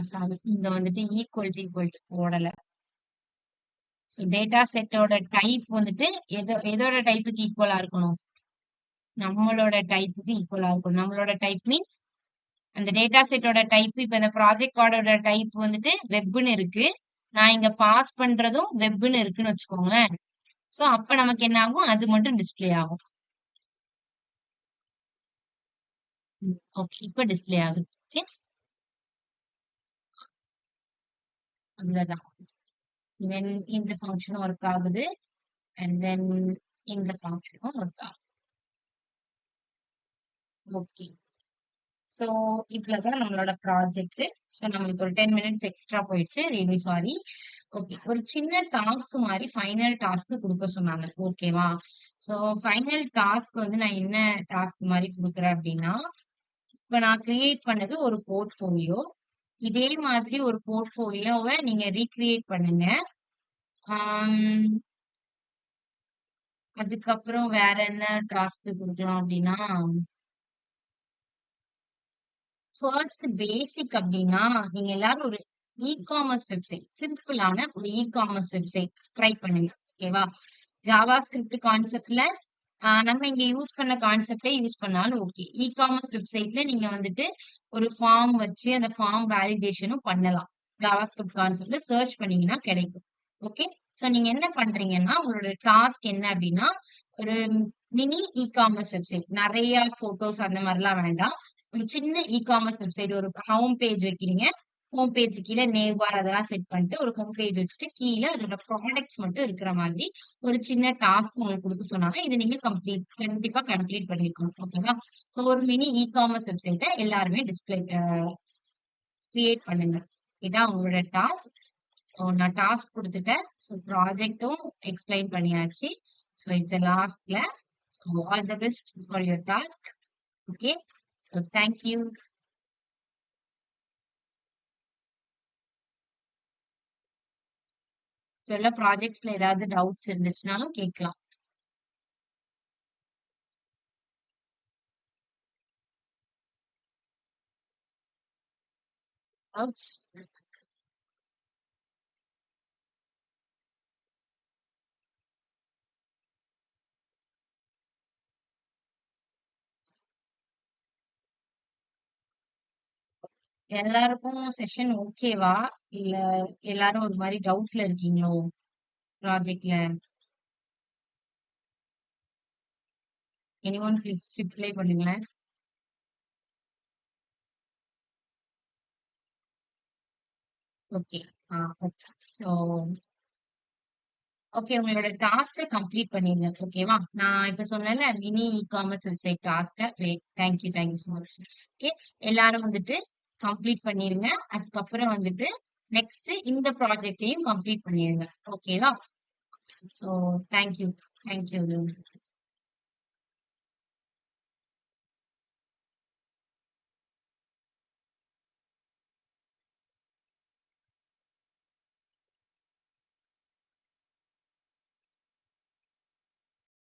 Sorry. இங்க வந்துட்டு ஈக்குவல் டு போடல. ஸோ டேட்டா செட்டோட டைப் வந்துட்டு எதோட டைப்புக்கு ஈக்குவலா இருக்கணும்? நம்மளோட டைப்புக்கு ஈக்குவலா இருக்கணும். நம்மளோட டைப் மீன்ஸ் அந்த டேட்டா செட்டோட டைப் இப்ப இந்த ப்ராஜெக்ட் கார்டோட டைப் வந்துட்டு வெப்ன்னு இருக்கு. நான் இங்க பாஸ் பண்றதும் வெப்ன்னு இருக்குன்னு வச்சுக்கோங்களேன். சோ அப்ப நமக்கு என்ன ஆகும்? அது மட்டும் டிஸ்ப்ளே ஆகும். ஓகே. இப்ப டிஸ்ப்ளே ஆகுது. ஓகே. அவ்வளவுதான். தென் இந்த ஃபங்ஷனும் ஒர்க் ஆகுது. அண்ட் தென் இந்த ஃபங்ஷனும் ஒர்க் ஆகுது. ஓகே. சோ இவ்வளவுதான் நம்மளோட ப்ராஜெக்ட். சோ நம்மளுக்கு ஒரு 10 மினிட்ஸ் எக்ஸ்ட்ரா போயிடுச்சு. Really sorry. ஓகே. ஒரு சின்ன டாஸ்க் மாரி ஃபைனல் டாஸ்க் குடுக்க சொன்னாங்க. ஓகேவா? சோ ஃபைனல் டாஸ்க் வந்து நான் என்ன டாஸ்க் மாரி குடுக்குறேன் அப்டின்னா, இப்ப நான் கிரியேட் பண்ணது ஒரு போர்ட்ஃபோலியோ. இதே மாதிரி ஒரு போர்ட்ஃபோலியோவ நீங்க ரீகிரியேட் பண்ணுங்க. ஆம், அதுக்கப்புறம் வேற என்ன டாஸ்க் குடுக்கலாம் அப்டின்னா, ஃபர்ஸ்ட் பேசிக் அப்டின்னா, நீங்க எல்லாரும் ஒரு இ-காமர்ஸ் வெப்சைட், சிம்பிளான ஒரு இ-காமர்ஸ் வெப்சைட் ட்ரை பண்ணுங்க. ஓகேவா? ஜாவா ஸ்கிரிப்ட் கான்செப்ட்ல நம்ம இங்க யூஸ் பண்ண கான்செப்டே யூஸ் பண்ணாலும் ஓகே. இ-காமர்ஸ் வெப்சைட்ல நீங்க வந்துட்டு ஒரு ஃபார்ம் வச்சு அந்த ஃபார்ம் வேலிடேஷனும் பண்ணலாம். ஜாவா ஸ்கிரிப்ட் கான்செப்ட்ல சர்ச் பண்ணீங்கன்னா கிடைக்கும். ஓகே. சோ நீங்க என்ன பண்றீங்கன்னா, உங்களோட டாஸ்க் என்ன அப்டின்னா, ஒரு மினி இ-காமர்ஸ் வெப்சைட். நெறைய ஃபோட்டோஸ் அந்த மாரிலாம் வேண்டாம். ஒரு சின்ன இ-காமர்ஸ் வெப்சைட் ஒரு ஹோம் பேஜ் வைக்கிறீங்க. ஹோம் பேஜ் கீழ நேம் பார் அதெல்லாம் செட் பண்ணிட்டு ஒரு ஹோம் பேஜ் வச்சுட்டு கீழ அதோட ப்ராடக்ட்ஸ் மட்டும் இருக்கிற மாதிரி ஒரு சின்ன டாஸ்க் உங்களுக்கு குடுக்க சொன்னாங்க. இது நீங்க கண்டிப்பா கம்ப்ளீட் பண்ணியிருக்கணும். ஓகேவா? ஸோ ஒரு மினி இ-காமர்ஸ் வெப்சைட்ட எல்லாருமே கிரியேட் பண்ணுங்க. இதான் உங்களோட டாஸ்க். ஸோ நான் டாஸ்க் குடுத்துட்டேன். ஸோ ப்ராஜெக்ட்டும் எக்ஸ்பிளைன் பண்ணியாச்சு. So it's a last class. So all the best for your task. Okay. So thank you. இப்ப ப்ராஜெக்ட்ஸ்ல ஏதாவது டவுட்ஸ் இருந்துச்சுனாலும் கேட்கலாம். டவுட்ஸ்? எல்லாருக்கும் செஷன் ஓகேவா? இல்ல எல்லாரும் ஒரு மாரி டவுட்ல இருக்கீங்களோ? ப்ராஜெக்ட்ல. எனிஒன் ப்ளீஸ் ரிப்ளை பண்ணுங்களேன். ஓகே. ஓகே. So okay. உங்களோட டாஸ்க்க கம்ப்ளீட் பண்ணிருங்க. ஓகேவா? நான் இப்ப சொன்னேன்ல மினி இ-காமர்ஸ் வெப்சைட் டாஸ்க்க. Thank you so much. Okay. எல்லாரும் வந்துட்டு கம்ப்ளீட் பண்ணிருங்க. அதுக்கப்புறம் வந்துட்டு நெக்ஸ்ட் இந்த ப்ராஜெக்ட்டையும் கம்ப்ளீட் பண்ணிருங்க. ஓகேவா? So thank you. Thank you.